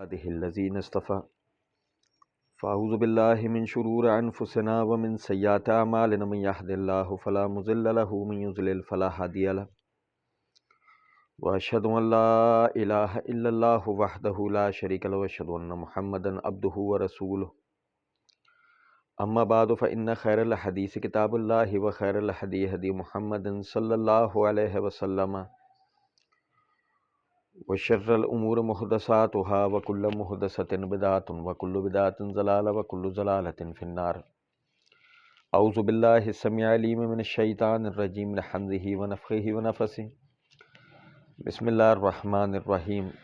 عباده الذين اصطفى فأعوذ بالله من شرور أنفسنا ومن سيئات أعمالنا من يهد الله فلا مضل له ومن يضلل فلا هادي له وأشهد أن لا إله إلا الله وحده لا شريك له وأشهد أن محمدا عبده ورسوله أما بعد فإن خير الحديث كتاب الله وخير الهدي هدي محمد صلى الله عليه وسلم وشر الأمور محدثاتها وكل محدثة بدعة وكل بدعة ضلالة وكل ضلالة في النار. أعوذ بالله السميع العليم من الشيطان الرجيم من حمزه ونفخه ونفثه. بسم الله الرحمن الرحيم.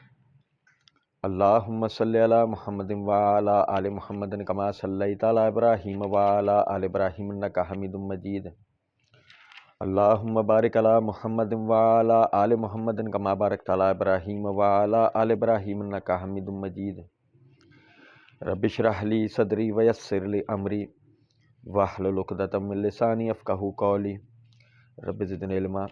اللهم صل على محمد وعلى آل محمد كما صليت على إبراهيم وعلى آل إبراهيم إنك حميد مجيد. اللهم بارك على محمد وعلى آل محمد كما باركت على إبراهيم وعلى آل إبراهيم إنك حميد مجيد. رب اشرح لي صدري ويسر لي أمري واحلل عقدة من لساني يفقهوا قولي. رب زدني علما.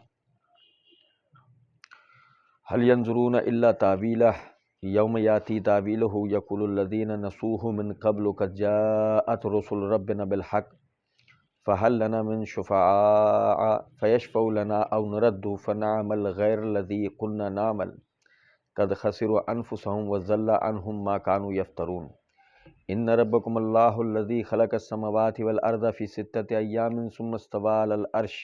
هل ينظرون إلا تأويله يوم يأتي تأويله يقول الذين نسوه من قبل قد جاءت رسل ربنا بالحق فهل لنا من شفعاء فيشفعوا لنا أو نرد فنعمل غير الذي قلنا نعمل قد خسروا أنفسهم وضل عنهم ما كانوا يفترون. إن ربكم الله الذي خلق السماوات والأرض في 6 أيام ثم استوى على العرش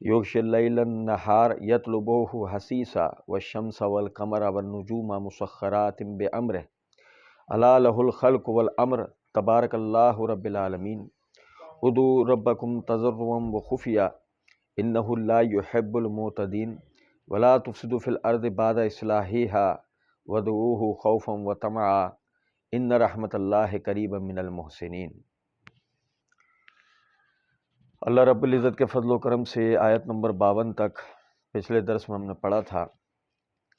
يغشي الليل النهار يطلبه حثيثا والشمس والقمر والنجوم مسخرات بأمره ألا له الخلق والأمر تبارك الله رب العالمين. ادعوا ربكم تضرعا وخفيا انه لا يحب المعتدين ولا تفسدوا في الارض بعد اصلاحها وادعوه خوفا وطمعا ان رحمت اللہ قریب من المحسنین. اللہ رب العزت کے فضل و کرم سے آیت نمبر 52 تک پچھلے درس میں ہم نے پڑھا تھا.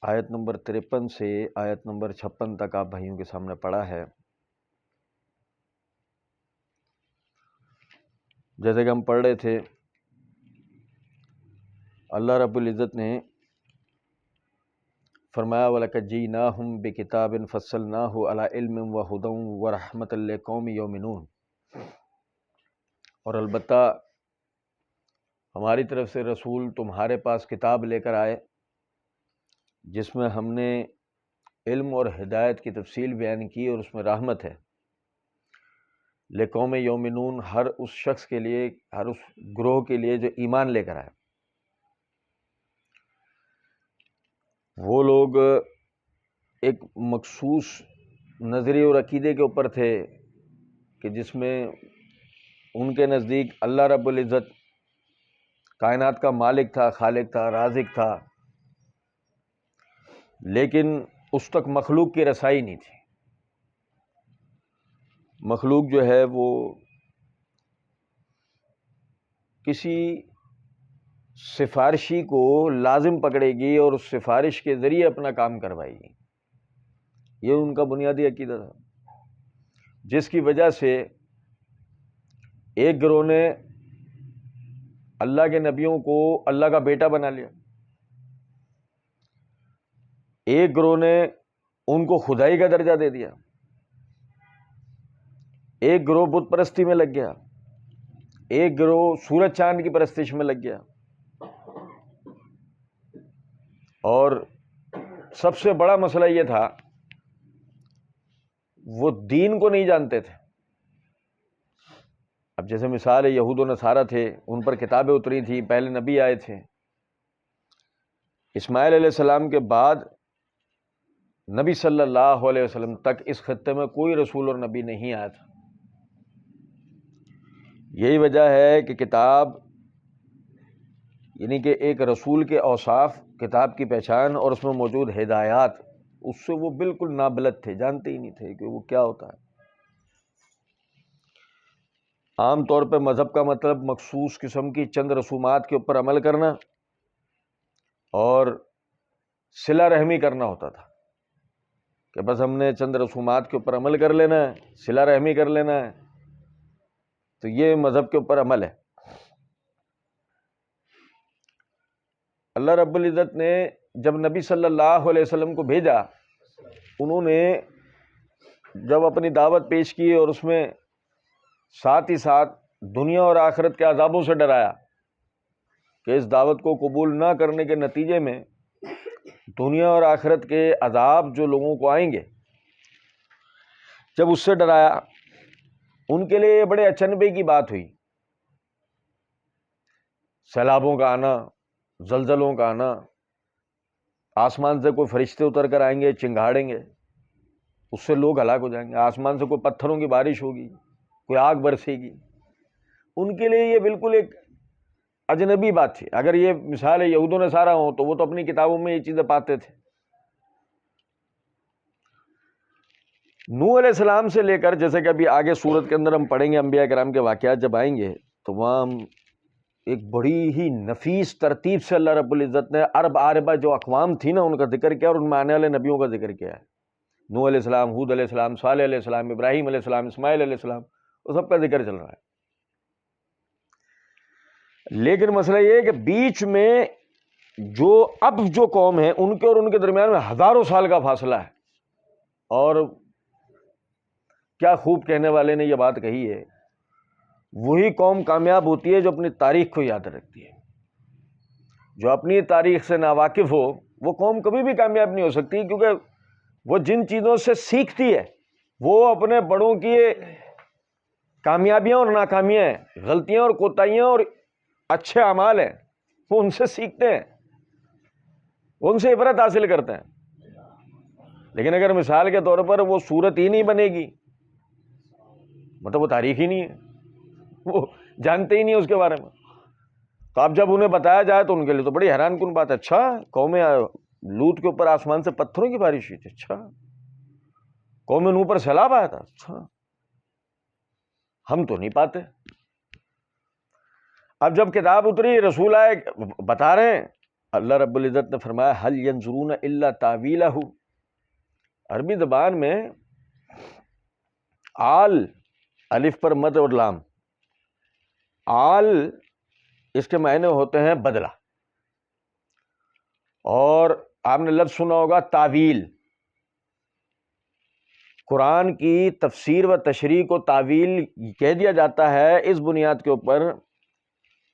آیت نمبر 53 سے آیت نمبر 56 تک آپ بھائیوں کے سامنے پڑھا ہے. جیسے کہ ہم پڑھ رہے تھے اللہ رب العزت نے فرمایا وَلَقَدْ جِئْنَاهُمْ بِكِتَابٍ فَصَّلْنَاهُ عَلَىٰ عِلْمٍ وَهُدًى وَرَحْمَةً لِقَوْمٍ يُؤْمِنُونَ. اور البتہ ہماری طرف سے رسول تمہارے پاس کتاب لے کر آئے جس میں ہم نے علم اور ہدایت کی تفصیل بیان کی اور اس میں رحمت ہے لقوم یومنون، ہر اس شخص کے لیے، ہر اس گروہ کے لیے جو ایمان لے کر آئے. وہ لوگ ایک مخصوص نظریے اور عقیدے کے اوپر تھے کہ جس میں ان کے نزدیک اللہ رب العزت کائنات کا مالک تھا، خالق تھا، رازق تھا، لیکن اس تک مخلوق کی رسائی نہیں تھی. مخلوق جو ہے وہ کسی سفارشی کو لازم پکڑے گی اور اس سفارش کے ذریعے اپنا کام کروائے گی. یہ ان کا بنیادی عقیدہ تھا، جس کی وجہ سے ایک گروہ نے اللہ کے نبیوں کو اللہ کا بیٹا بنا لیا، ایک گروہ نے ان کو خدائی کا درجہ دے دیا، ایک گروہ بت پرستی میں لگ گیا، ایک گروہ سورج چاند کی پرستش میں لگ گیا، اور سب سے بڑا مسئلہ یہ تھا وہ دین کو نہیں جانتے تھے. اب جیسے مثال ہے یہود و نصارہ تھے، ان پر کتابیں اتری تھیں، پہلے نبی آئے تھے. اسماعیل علیہ السلام کے بعد نبی صلی اللہ علیہ وسلم تک اس خطے میں کوئی رسول اور نبی نہیں آیا تھا. یہی وجہ ہے کہ کتاب یعنی کہ ایک رسول کے اوصاف، کتاب کی پہچان اور اس میں موجود ہدایات، اس سے وہ بالکل نابلد تھے، جانتے ہی نہیں تھے کہ وہ کیا ہوتا ہے. عام طور پہ مذہب کا مطلب مخصوص قسم کی چند رسومات کے اوپر عمل کرنا اور صلہ رحمی کرنا ہوتا تھا کہ بس ہم نے چند رسومات کے اوپر عمل کر لینا ہے، صلہ رحمی کر لینا ہے، تو یہ مذہب کے اوپر عمل ہے. اللہ رب العزت نے جب نبی صلی اللہ علیہ وسلم کو بھیجا انہوں نے جب اپنی دعوت پیش کی اور اس میں ساتھ ہی ساتھ دنیا اور آخرت کے عذابوں سے ڈرایا کہ اس دعوت کو قبول نہ کرنے کے نتیجے میں دنیا اور آخرت کے عذاب جو لوگوں کو آئیں گے، جب اس سے ڈرایا، ان کے لیے بڑے اچنبے کی بات ہوئی۔ سیلابوں کا آنا، زلزلوں کا آنا، آسمان سے کوئی فرشتے اتر کر آئیں گے، چنگاڑیں گے، اس سے لوگ ہلاک ہو جائیں گے، آسمان سے کوئی پتھروں کی بارش ہوگی، کوئی آگ برسے گی۔ ان کے لیے یہ بالکل ایک اجنبی بات تھی۔ اگر یہ مثال یہود و نصارہ ہوں تو وہ تو اپنی کتابوں میں یہ چیزیں پاتے تھے۔ نوح علیہ السلام سے لے کر، جیسے کہ ابھی آگے سورت کے اندر ہم پڑھیں گے، انبیاء کرام کے واقعات جب آئیں گے تو وہاں ہم ایک بڑی ہی نفیس ترتیب سے اللہ رب العزت نے عرب عاربہ جو اقوام تھی نا ان کا ذکر کیا، اور ان میں آنے والے نبیوں کا ذکر کیا ہے۔ نوح علیہ السلام، ہود علیہ السلام، صالح علیہ السلام، ابراہیم علیہ السلام، اسماعیل علیہ السلام، وہ سب کا ذکر چل رہا ہے۔ لیکن مسئلہ یہ ہے کہ بیچ میں جو قوم ہے ان کے اور ان کے درمیان میں ہزاروں سال کا فاصلہ ہے، اور کیا خوب کہنے والے نے یہ بات کہی ہے، وہی قوم کامیاب ہوتی ہے جو اپنی تاریخ کو یاد رکھتی ہے۔ جو اپنی تاریخ سے ناواقف ہو وہ قوم کبھی بھی کامیاب نہیں ہو سکتی، کیونکہ وہ جن چیزوں سے سیکھتی ہے وہ اپنے بڑوں کی کامیابیاں اور ناکامیاں ہیں، غلطیاں اور کوتاہیاں اور اچھے اعمال ہیں، وہ ان سے سیکھتے ہیں، وہ ان سے عبرت حاصل کرتے ہیں۔ لیکن اگر مثال کے طور پر وہ صورت ہی نہیں بنے گی، مطلب وہ تاریخ ہی نہیں ہے، وہ جانتے ہی نہیں اس کے بارے میں، تو اب جب انہیں بتایا جائے تو ان کے لیے تو بڑی حیران کن بات ہے۔ اچھا، قوم لوط کے اوپر آسمان سے پتھروں کی بارش ہوئی تھی، اچھا قوم نوح پر سیلاب آیا تھا، اچھا ہم تو نہیں پاتے۔ اب جب کتاب اتری، رسول آئے، بتا رہے ہیں، اللہ رب العزت نے فرمایا هل ينظرون الا تاویلہ۔ عربی زبان میں آل، الف پر مد اور لام، آل اس کے معنی ہوتے ہیں بدلہ، اور آپ نے لفظ سنا ہوگا تاویل۔ قرآن کی تفسیر و تشریح کو تاویل کہہ دیا جاتا ہے اس بنیاد کے اوپر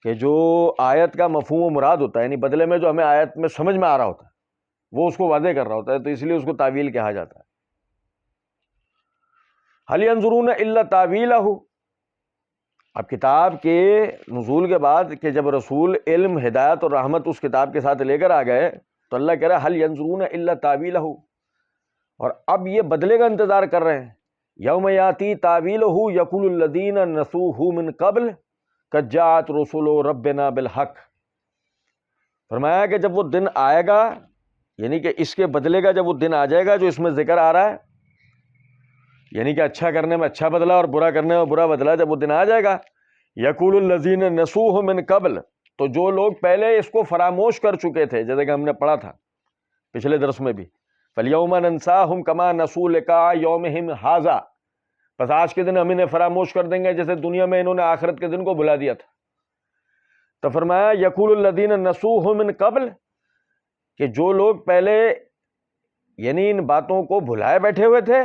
کہ جو آیت کا مفہوم و مراد ہوتا ہے، یعنی بدلے میں جو ہمیں آیت میں سمجھ میں آ رہا ہوتا ہے وہ اس کو واضح کر رہا ہوتا ہے، تو اس لیے اس کو تاویل کہا جاتا ہے۔ هل ينظرون الا تاویلہ۔ اب کتاب کے نزول کے بعد کہ جب رسول علم، ہدایت اور رحمت اس کتاب کے ساتھ لے کر آ گئے تو اللہ کہہ رہا ہے هل ينظرون الا تاویلہ، اور اب یہ بدلے کا انتظار کر رہے ہیں۔ یوم یاتی تاویلہ یقول الذین نسوہ من قبل قد جاءت رسل ربنا بالحق۔ فرمایا کہ جب وہ دن آئے گا، یعنی کہ اس کے بدلے کا جب وہ دن آ جائے گا جو اس میں ذکر آ رہا ہے، یعنی کہ اچھا کرنے میں اچھا بدلہ اور برا کرنے میں برا بدلہ، جب وہ دن آ جائے گا، یقول الذین نسوہ من قبل، تو جو لوگ پہلے اس کو فراموش کر چکے تھے، جیسے کہ ہم نے پڑھا تھا پچھلے درس میں بھی، فَالْيَوْمَ نَنْسَاهُمْ كَمَا نَسُوا لِقَاءَ يَوْمِهِمْ هَٰذَا، بس آج کے دن ہم انہیں فراموش کر دیں گے جیسے دنیا میں انہوں نے آخرت کے دن کو بھلا دیا تھا۔ تو فرمایا یقول الذین نسوہ من قبل، کہ جو لوگ پہلے یعنی ان باتوں کو بھلائے بیٹھے ہوئے تھے،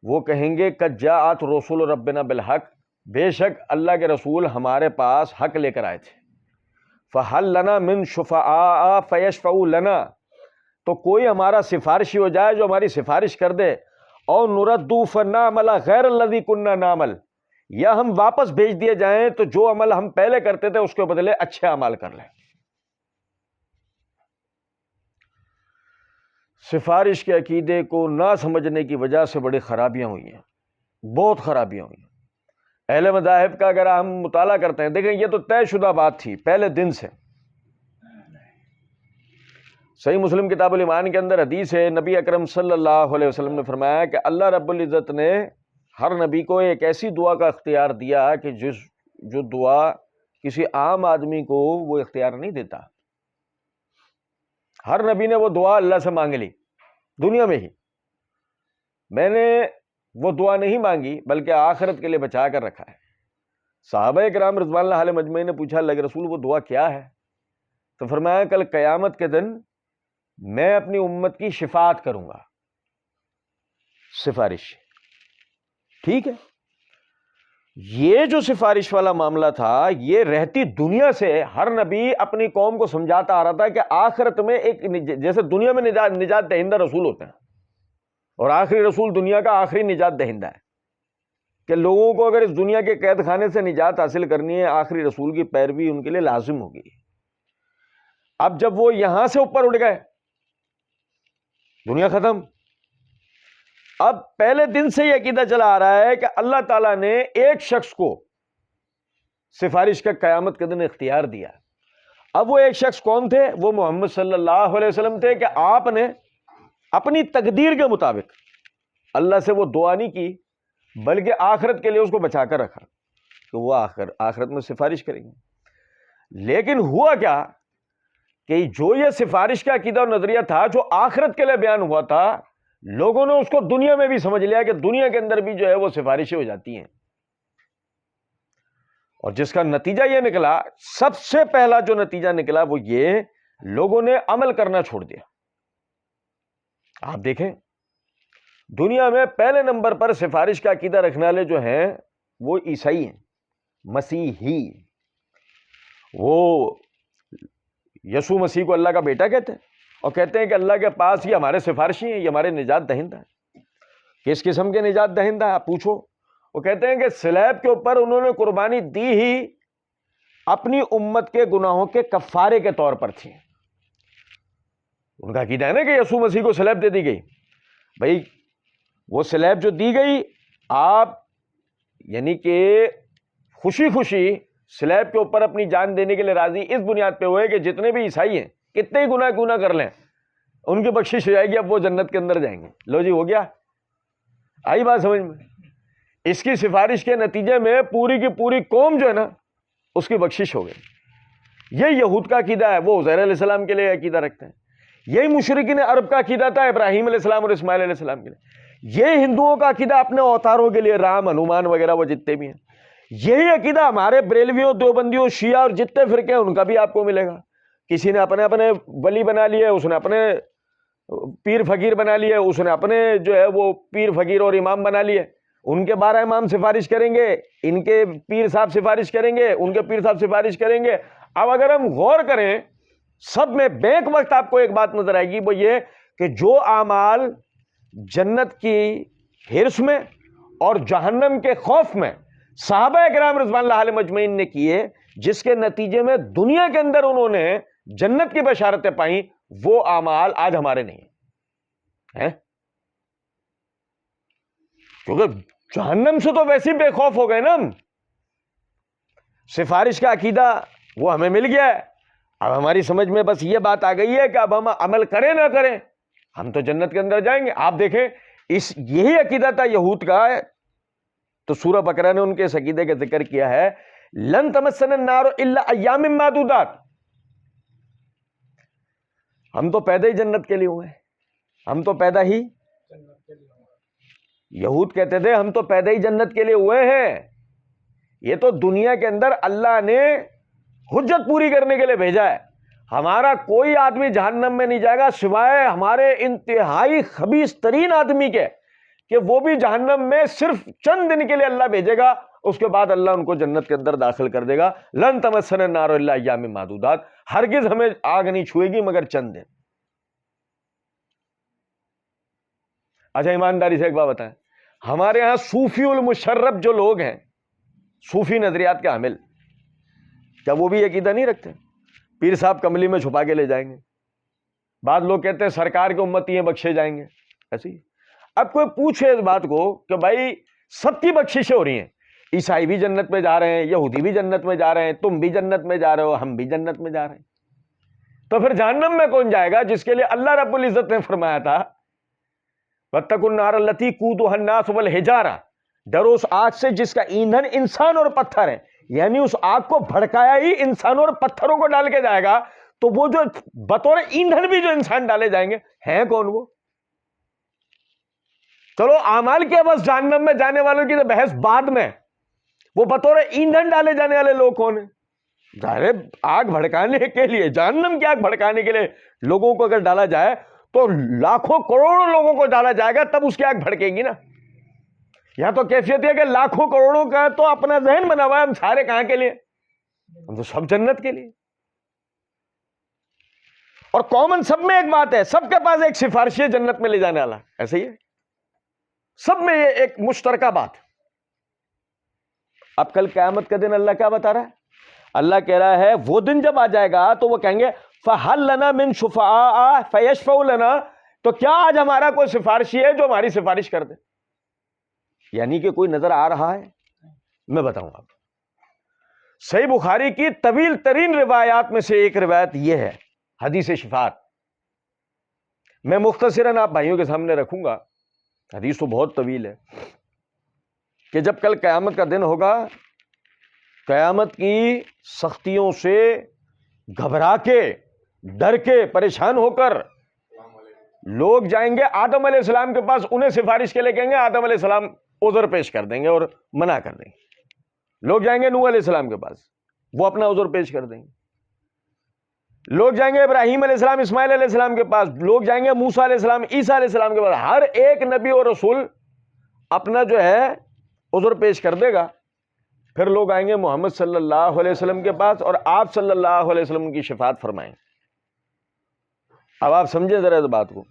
وہ کہیں گے قد جاءت رسل ربنا بالحق، بے شک اللہ کے رسول ہمارے پاس حق لے کر آئے تھے۔ فَهَلْ لَنَا مِن شُفَعَاءَ فَيَشْفَعُوا لَنَا، تو کوئی ہمارا سفارشی ہو جائے جو ہماری سفارش کر دے، اور نُرَدُّ فَنَعْمَلَ غَيْرَ الَّذِي كُنَّا نَعْمَلُ، یا ہم واپس بھیج دیے جائیں تو جو عمل ہم پہلے کرتے تھے اس کے بدلے اچھے اعمال کر لیں۔ سفارش کے عقیدے کو نہ سمجھنے کی وجہ سے بڑی خرابیاں ہوئی ہیں، بہت خرابیاں ہوئی ہیں۔ اہل مذاہب کا اگر ہم مطالعہ کرتے ہیں، دیکھیں یہ تو طے شدہ بات تھی پہلے دن سے۔ صحیح مسلم کتاب الایمان کے اندر حدیث ہے، نبی اکرم صلی اللہ علیہ وسلم نے فرمایا کہ اللہ رب العزت نے ہر نبی کو ایک ایسی دعا کا اختیار دیا کہ جو دعا کسی عام آدمی کو وہ اختیار نہیں دیتا۔ ہر نبی نے وہ دعا اللہ سے مانگ لی دنیا میں ہی، میں نے وہ دعا نہیں مانگی بلکہ آخرت کے لیے بچا کر رکھا ہے۔ صحابہ کرام رضوان اللہ علیہ مجمعین نے پوچھا اللہ کے رسول وہ دعا کیا ہے؟ تو فرمایا کل قیامت کے دن میں اپنی امت کی شفاعت کروں گا، سفارش. ٹھیک ہے, یہ جو سفارش والا معاملہ تھا یہ رہتی دنیا سے ہر نبی اپنی قوم کو سمجھاتا آ رہا تھا کہ آخرت میں ایک, جیسے دنیا میں نجات دہندہ رسول ہوتے ہیں اور آخری رسول دنیا کا آخری نجات دہندہ ہے, کہ لوگوں کو اگر اس دنیا کے قید خانے سے نجات حاصل کرنی ہے آخری رسول کی پیروی ان کے لیے لازم ہوگی. اب جب وہ یہاں سے اوپر اٹھ گئے, دنیا ختم. اب پہلے دن سے یہ عقیدہ چلا آ رہا ہے کہ اللہ تعالیٰ نے ایک شخص کو سفارش کا قیامت کے دن اختیار دیا. اب وہ ایک شخص کون تھے؟ وہ محمد صلی اللہ علیہ وسلم تھے, کہ آپ نے اپنی تقدیر کے مطابق اللہ سے وہ دعا نہیں کی بلکہ آخرت کے لیے اس کو بچا کر رکھا کہ وہ آخرت میں سفارش کریں گے. لیکن ہوا کیا کہ جو یہ سفارش کا عقیدہ اور نظریہ تھا جو آخرت کے لیے بیان ہوا تھا, لوگوں نے اس کو دنیا میں بھی سمجھ لیا کہ دنیا کے اندر بھی جو ہے وہ سفارشیں ہو جاتی ہیں. اور جس کا نتیجہ یہ نکلا, سب سے پہلا جو نتیجہ نکلا وہ یہ, لوگوں نے عمل کرنا چھوڑ دیا. آپ دیکھیں دنیا میں پہلے نمبر پر سفارش کا عقیدہ رکھنے والے جو ہیں وہ عیسائی ہیں, مسیحی. وہ یسوع مسیح کو اللہ کا بیٹا کہتے ہیں اور کہتے ہیں کہ اللہ کے پاس یہ ہمارے سفارشی ہیں, یہ ہمارے نجات دہندہ ہیں. کس قسم کے نجات دہندہ آپ پوچھو؟ وہ کہتے ہیں کہ صلیب کے اوپر انہوں نے قربانی دی ہی اپنی امت کے گناہوں کے کفارے کے طور پر تھی. ان کا عقیدہ ہے نا کہ یسوع مسیح کو صلیب دے دی گئی. بھائی وہ صلیب جو دی گئی, آپ یعنی کہ خوشی خوشی صلیب کے اوپر اپنی جان دینے کے لیے راضی اس بنیاد پہ ہوئے کہ جتنے بھی عیسائی ہیں کتنے ہی گناہ کر لیں ان کی بخشش ہو جائے گی, اب وہ جنت کے اندر جائیں گے. لو جی, ہو گیا. آئی بات سمجھ میں؟ اس کی سفارش کے نتیجے میں پوری کی پوری قوم جو ہے نا اس کی بخشش ہو گئی. یہ یہود کا عقیدہ ہے, وہ عزیر علیہ السلام کے لیے عقیدہ رکھتے ہیں. یہی مشرکین عرب کا عقیدہ تھا ابراہیم علیہ السلام اور اسماعیل علیہ السلام کے لیے. یہ ہندوؤں کا عقیدہ اپنے اوتاروں کے لیے, رام, ہنومان وغیرہ وہ جتنے بھی ہیں. یہی عقیدہ ہمارے بریلویوں, دیوبندیوں, شیعہ اور جتنے فرقے ہیں ان کا بھی آپ کو ملے گا. کسی نے اپنے اپنے ولی بنا لیے, اس نے اپنے پیر فقیر بنا لیے, اس نے اپنے جو ہے وہ پیر فقیر اور امام بنا لیے. ان کے 12 امام سفارش کریں گے, ان کے پیر صاحب سفارش کریں گے, ان کے پیر صاحب سفارش کریں گے. اب اگر ہم غور کریں سب میں بیک وقت آپ کو ایک بات نظر آئے گی, وہ یہ کہ جو اعمال جنت کی حرص میں اور جہنم کے خوف میں صحابہ کرام رضوان اللہ علیہم اجمعین نے کیے, جس کے نتیجے میں دنیا کے اندر انہوں نے جنت کی بشارتیں پائیں, وہ اعمال آج ہمارے نہیں ہیں. کیونکہ جہنم سے تو ویسے بے خوف ہو گئے نا ہم. سفارش کا عقیدہ وہ ہمیں مل گیا ہے. اب ہماری سمجھ میں بس یہ بات آ گئی ہے کہ اب ہم عمل کریں نہ کریں ہم تو جنت کے اندر جائیں گے. آپ دیکھیں یہی عقیدہ تھا یہود کا, تو سورہ بقرہ نے ان کے اس عقیدے کا ذکر کیا ہے, لن تمسنا النار الا ایام معدودات. ہم تو پیدا ہی جنت کے لیے ہوئے, ہم تو پیدا ہی, یہود کہتے تھے ہم تو پیدا ہی جنت کے لیے ہوئے ہیں. یہ تو دنیا کے اندر اللہ نے حجت پوری کرنے کے لیے بھیجا ہے. ہمارا کوئی آدمی جہنم میں نہیں جائے گا سوائے ہمارے انتہائی خبیث ترین آدمی کے, کہ وہ بھی جہنم میں صرف چند دن کے لیے اللہ بھیجے گا, اس کے بعد اللہ ان کو جنت کے اندر داخل کر دے گا. لن تمسنا النار الا ایام معدودات, ہرگز ہمیں آگ نہیں چھوئے گی مگر چند دن. اچھا ایمانداری سے ایک بات بتائیں, ہمارے ہاں صوفی المشرب جو لوگ ہیں, صوفی نظریات کے حامل, کیا وہ بھی عقیدہ نہیں رکھتے پیر صاحب کملی میں چھپا کے لے جائیں گے؟ بعض لوگ کہتے ہیں سرکار کے امتی ہیں بخشے جائیں گے. ایسی اب کوئی پوچھے اس بات کو کہ بھائی سب کی بخششیں ہو رہی ہیں, عیسائی بھی جنت میں جا رہے ہیں, یہودی بھی جنت میں جا رہے ہیں, تم بھی جنت میں جا رہے ہو, ہم بھی جنت میں جا رہے ہیں, تو پھر جہنم میں کون جائے گا جس کے لیے اللہ رب العزت نے فرمایا تھا وَاتَّقُوا النَّارَ الَّتِي قُودُهَا النَّاسُ وَالْحِجَارَةُ, ڈرو اس آگ سے جس کا ایندھن انسان اور پتھر ہے. یعنی اس آگ کو بھڑکایا ہی انسانوں اور پتھروں کو ڈال کے جائے گا, تو وہ جو بطور ایندھن بھی جو انسان ڈالے جائیں گے ہیں کون وہ؟ چلو اعمال کے بس جہنم میں جانے والوں کی تو بحث بعد میں, وہ بطور ایندھن ڈالے جانے والے لوگ کون ہیں؟ ظاہر آگ بھڑکانے کے لیے, جہنم کی آگ بھڑکانے کے لیے لوگوں کو اگر ڈالا جائے تو لاکھوں کروڑوں لوگوں کو ڈالا جائے گا، تب اس کی آگ بھڑکے گی نا. یہاں تو کیفیت ہے کہ لاکھوں کروڑوں کا تو اپنا ذہن بنا ہوا ہے، ہم سارے کہاں کے لیے؟ ہم تو سب جنت کے لیے. اور کامن سب میں ایک بات ہے، سب کے پاس ایک سفارشی ہے جنت میں لے جانے والا. ایسے ہی ہے سب میں یہ ایک مشترکہ بات. اب کل قیامت کا دن اللہ کیا بتا رہا ہے؟ اللہ کہہ رہا ہے وہ دن جب آ جائے گا تو وہ کہیں گے فَهَلْ لَنَا مِن شُفَعَاءَ فَيَشْفَعُوا لَنَا، تو کیا آج ہمارا کوئی سفارشی ہے جو ہماری سفارش کر دے؟ یعنی کہ کوئی نظر آ رہا ہے؟ میں بتاؤں آپ. صحیح بخاری کی طویل ترین روایات میں سے ایک روایت یہ ہے، حدیث شفاعت. میں مختصراً آپ بھائیوں کے سامنے رکھوں گا، حدیث تو بہت طویل ہے. کہ جب کل قیامت کا دن ہوگا، قیامت کی سختیوں سے گھبرا کے، ڈر کے، پریشان ہو کر لوگ جائیں گے آدم علیہ السلام کے پاس، انہیں سفارش کے لیے کہیں گے. آدم علیہ السلام عذر پیش کر دیں گے اور منع کر دیں گے. لوگ جائیں گے نوح علیہ السلام کے پاس، وہ اپنا عذر پیش کر دیں گے. لوگ جائیں گے ابراہیم علیہ السلام، اسماعیل علیہ السلام کے پاس. لوگ جائیں گے موسیٰ علیہ السلام، عیسیٰ علیہ السلام کے پاس. ہر ایک نبی اور رسول اپنا جو ہے عذر پیش کر دے گا. پھر لوگ آئیں گے محمد صلی اللہ علیہ وسلم کے پاس اور آپ صلی اللہ علیہ وسلم کی شفاعت فرمائیں. اب آپ سمجھیں ذرا اس بات کو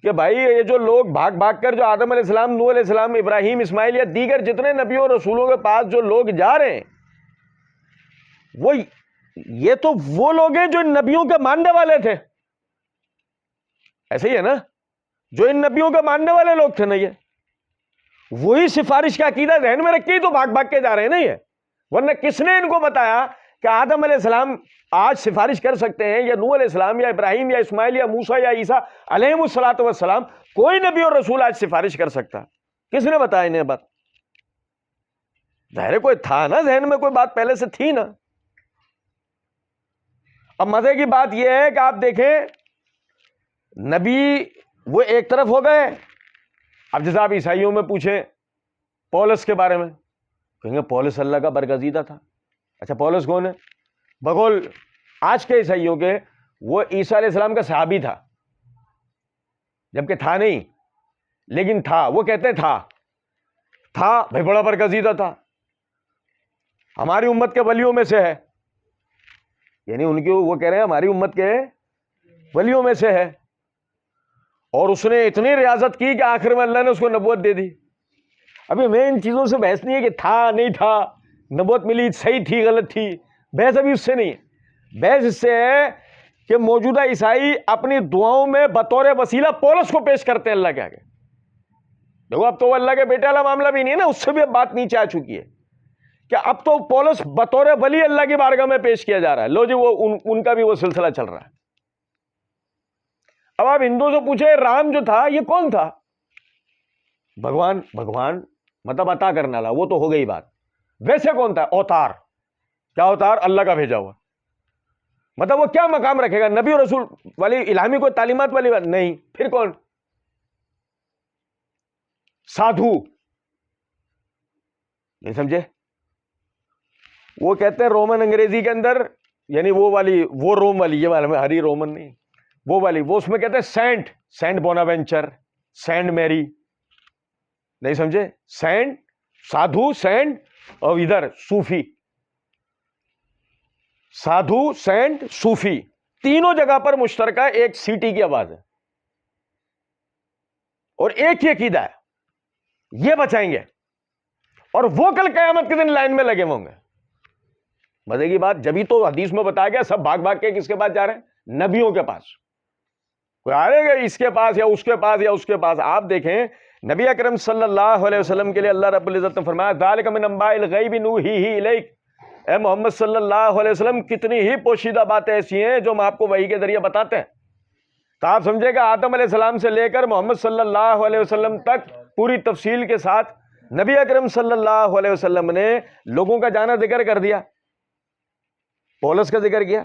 کہ بھائی یہ جو لوگ بھاگ بھاگ کر جو آدم علیہ السلام، نوح علیہ السلام، ابراہیم، اسماعیل یا دیگر جتنے نبیوں اور رسولوں کے پاس جو لوگ جا رہے ہیں، وہ یہ تو وہ لوگ ہیں جو ان نبیوں کے ماننے والے تھے. ایسے ہی ہے نا؟ جو ان نبیوں کے ماننے والے لوگ تھے نا، یہ وہی سفارش کا عقیدہ ذہن میں رکھ کے ہی تو بھاگ بھاگ کے جا رہے ہیں نا یہ. ورنہ کس نے ان کو بتایا کہ آدم علیہ السلام آج سفارش کر سکتے ہیں، یا نوح علیہ السلام، یا ابراہیم، یا اسماعیل، یا موسیٰ، یا عیسیٰ علیہ الصلوۃ والسلام، کوئی نبی اور رسول آج سفارش کر سکتا؟ کس نے بتایا انہیں بات؟ ظاہر کوئی تھا نا، ذہن میں کوئی بات پہلے سے تھی نا. اب مزے کی بات یہ ہے کہ آپ دیکھیں نبی وہ ایک طرف ہو گئے. اب جیسے آپ عیسائیوں میں پوچھیں پولس کے بارے میں، کہیں گے پولس اللہ کا برگزیدہ تھا. اچھا پولس کون ہے؟ بقول آج کے عیسائیوں کے وہ عیسیٰ علیہ السلام کا صحابی تھا، جبکہ تھا نہیں، لیکن تھا. وہ کہتے تھا بھائی بڑا برگزیدہ تھا، ہماری امت کے ولیوں میں سے ہے. یعنی ان کی وہ کہہ رہے ہیں ہماری امت کے ولیوں میں سے ہے. اور اس نے اتنی ریاضت کی کہ آخر میں اللہ نے اس کو نبوت دے دی. ابھی میں ان چیزوں سے بحث نہیں ہے کہ تھا نہیں تھا، نبوت ملی صحیح تھی غلط تھی، بحث ابھی اس سے نہیں ہے. بحث اس سے ہے کہ موجودہ عیسائی اپنی دعاؤں میں بطور وسیلہ پولس کو پیش کرتے ہیں اللہ کے آگے. دیکھو اب تو وہ اللہ کے بیٹے والا معاملہ بھی نہیں ہے نا، اس سے بھی اب بات نیچے آ چکی ہے کہ اب تو پولس بطور ولی اللہ کی بارگاہ میں پیش کیا جا رہا ہے. لو جی وہ ان کا بھی وہ سلسلہ چل رہا ہے. اب آپ ہندوؤں سے پوچھے رام جو تھا یہ کون تھا؟ بھگوان مطلب عطا کرنے والا، وہ تو ہو گئی بات. ویسے کون تھا؟ اوتار. کیا اوتار؟ اللہ کا بھیجا ہوا. مطلب وہ کیا مقام رکھے گا؟ نبی اور رسول والی الہامی کوئی تعلیمات والی بات نہیں. پھر کون؟ سادھو. نہیں سمجھے؟ وہ کہتے ہیں رومن انگریزی کے اندر، یعنی وہ روم والی، یہ والا ہری رومن نہیں، وہ والی، وہ اس میں کہتے ہیں سینٹ بوناوینچر، سینٹ میری. نہیں سمجھے؟ سینٹ، سادھو، سینٹ، اور ادھر صوفی. سادھو، سینٹ، صوفی، تینوں جگہ پر مشترکہ ایک سیٹی کی آواز ہے اور ایک ہی عقیدہ ہے، یہ بچائیں گے. اور وہ کل قیامت کے دن لائن میں لگے ہوں گے. مزے کی بات جبھی تو حدیث میں بتایا گیا سب بھاگ بھاگ کے کس کے پاس جا رہے ہیں؟ نبیوں کے پاس. کوئی آ رہے گا اس کے پاس یا اس کے پاس یا اس کے پاس. آپ دیکھیں نبی اکرم صلی اللہ علیہ وسلم کے لیے اللہ رب العزت نے فرمایا ذالک من انباء الغیب نوحیہ الیک. اے محمد صلی اللہ علیہ وسلم کتنی ہی پوشیدہ باتیں ایسی ہیں جو ہم آپ کو وحی کے ذریعے بتاتے ہیں. تو آپ سمجھے گا آدم علیہ السلام سے لے کر محمد صلی اللہ علیہ وسلم تک پوری تفصیل کے ساتھ نبی اکرم صلی اللہ علیہ وسلم نے لوگوں کا جانا ذکر کر دیا. پولس کا ذکر کیا،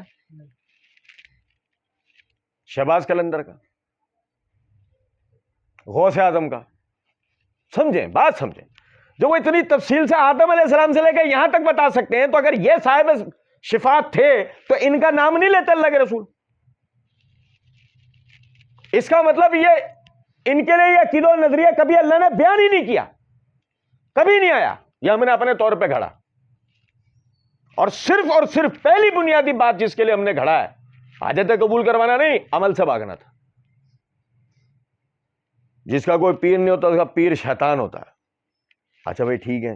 شہباز قلندر کا، غوث اعظم کا. سمجھیں بات سمجھیں. جو وہ اتنی تفصیل سے آدم علیہ السلام سے لے کے یہاں تک بتا سکتے ہیں، تو اگر یہ صاحب شفاعت تھے تو ان کا نام نہیں لیتے اللہ کے رسول؟ اس کا مطلب یہ ان کے لیے یہ عقیدہ و نظریہ کبھی اللہ نے بیان ہی نہیں کیا، کبھی نہیں آیا، یہ ہم نے اپنے طور پہ گھڑا، اور صرف پہلی بنیادی بات جس کے لیے ہم نے گھڑا ہے حاجت قبول کروانا نہیں، عمل سے بھاگنا تھا۔ جس کا کوئی پیر نہیں ہوتا اس کا پیر شیطان ہوتا ہے۔ اچھا بھائی ٹھیک ہے،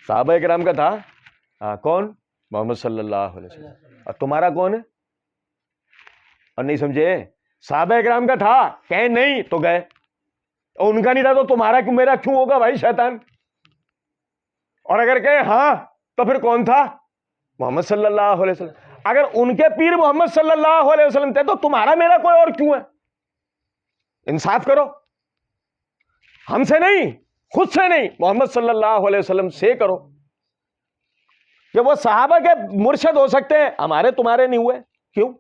صحابہ کرام کا تھا کون؟ محمد صلی اللہ علیہ وسلم۔ اور تمہارا کون ہے؟ اور نہیں سمجھے، صحابہ کرام کا تھا، کہیں نہیں تو گئے، اور ان کا نہیں تھا تو تمہارا کیوں میرا کیوں ہوگا بھائی شیطان؟ اور اگر کہیں ہاں تو پھر کون تھا؟ محمد صلی اللہ علیہ وسلم۔ اگر ان کے پیر محمد صلی اللہ علیہ وسلم تھے تو تمہارا میرا کوئی اور کیوں ہے؟ انصاف کرو، ہم سے نہیں، خود سے نہیں، محمد صلی اللہ علیہ وسلم سے کرو کہ وہ صحابہ کے مرشد ہو سکتے ہیں، ہمارے تمہارے نہیں ہوئے، کیوں؟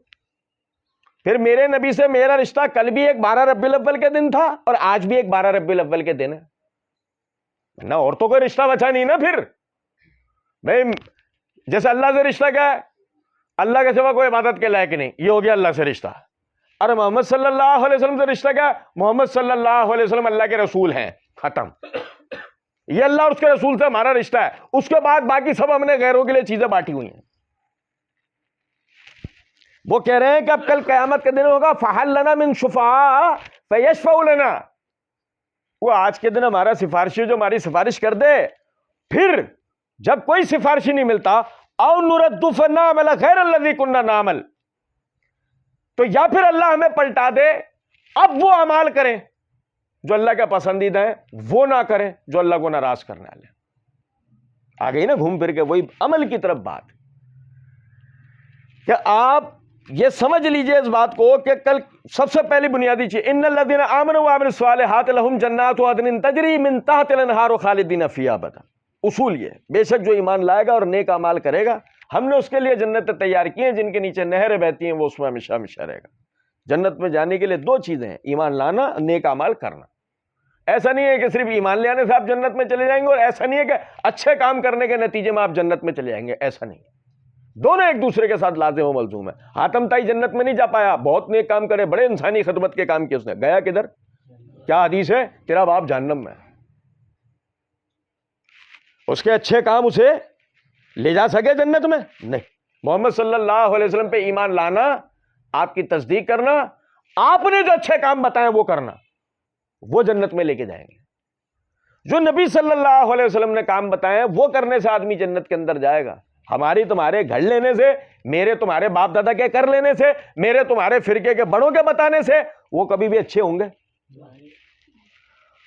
پھر میرے نبی سے میرا رشتہ کل بھی ایک 12 ربیع الاول کے دن تھا اور آج بھی ایک 12 ربیع الاول کے دن ہے نا، اور تو کوئی رشتہ بچا نہیں نا۔ پھر بھائی جیسے اللہ سے رشتہ کیا ہے؟ اللہ کے سوا کوئی عبادت کے لائق نہیں، یہ ہو گیا اللہ سے رشتہ۔ اور محمد صلی اللہ علیہ وسلم سے رشتہ کیا ہے؟ محمد صلی اللہ علیہ وسلم اللہ کے رسول ہیں، ختم۔ یہ اللہ اور اس کے رسول سے ہمارا رشتہ ہے، اس کے بعد باقی سب ہم نے غیروں کے لیے چیزیں بانٹی ہوئی ہیں۔ وہ کہہ رہے ہیں کہ اب کل قیامت کے دن ہوگا فَحَلْ لَنَا مِن شُفَعَاءَ فَيَشْفَعُوا لَنَا، وہ آج کے دن ہمارا سفارشی جو ہماری سفارش کر دے، پھر جب کوئی سفارشی نہیں ملتا اَوْ نُرَدُّ فَنَعْمَلَ غَيْرَ الَّذِي كُنَّا نَعْمَلُ، تو یا پھر اللہ ہمیں پلٹا دے، اب وہ اعمال کریں جو اللہ کا پسندیدہ ہے، وہ نہ کریں جو اللہ کو ناراض کرنے والے۔ آ گئی نا گھوم پھر کے وہی عمل کی طرف بات کہ آپ یہ سمجھ لیجئے اس بات کو کہ کل سب سے پہلی بنیادی چیز ان الذین آمنوا وعملوا الصالحات لهم جنات عدن تجری من تحت الانہار خالدین فیہا ابدا۔ اصول یہ بے شک جو ایمان لائے گا اور نیک اعمال کرے گا، ہم نے اس کے لیے جنتیں تیار کی ہیں جن کے نیچے نہریں بہتی ہیں، وہ اس میں ہمیشہ ہمیشہ رہے گا۔ جنت میں جانے کے لیے دو چیزیں ہیں، ایمان لانا، نیک اعمال کرنا۔ ایسا نہیں ہے کہ صرف ایمان لے آنے سے آپ جنت میں چلے جائیں گے، اور ایسا نہیں ہے کہ اچھے کام کرنے کے نتیجے میں آپ جنت میں چلے جائیں گے، ایسا نہیں۔ دونوں ایک دوسرے کے ساتھ لازم و ملزوم ہے۔ حاتم طائی جنت میں نہیں جا پایا، بہت نیک کام کرے، بڑے انسانی خدمت کے کام کیے، اس نے گیا کدھر؟ کیا حدیث ہے؟ تیرا باپ جہنم میں۔ اس کے اچھے کام اسے لے جا سکے جنت میں؟ نہیں۔ محمد صلی اللہ علیہ وسلم پہ ایمان لانا، آپ کی تصدیق کرنا، آپ نے جو اچھے کام بتائے وہ کرنا، وہ جنت میں لے کے جائیں گے۔ جو نبی صلی اللہ علیہ وسلم نے کام بتائے وہ کرنے سے آدمی جنت کے اندر جائے گا۔ ہماری تمہارے گھڑ لینے سے، میرے تمہارے باپ دادا کے کر لینے سے، میرے تمہارے فرقے کے بڑوں کے بتانے سے وہ کبھی بھی اچھے ہوں گے؟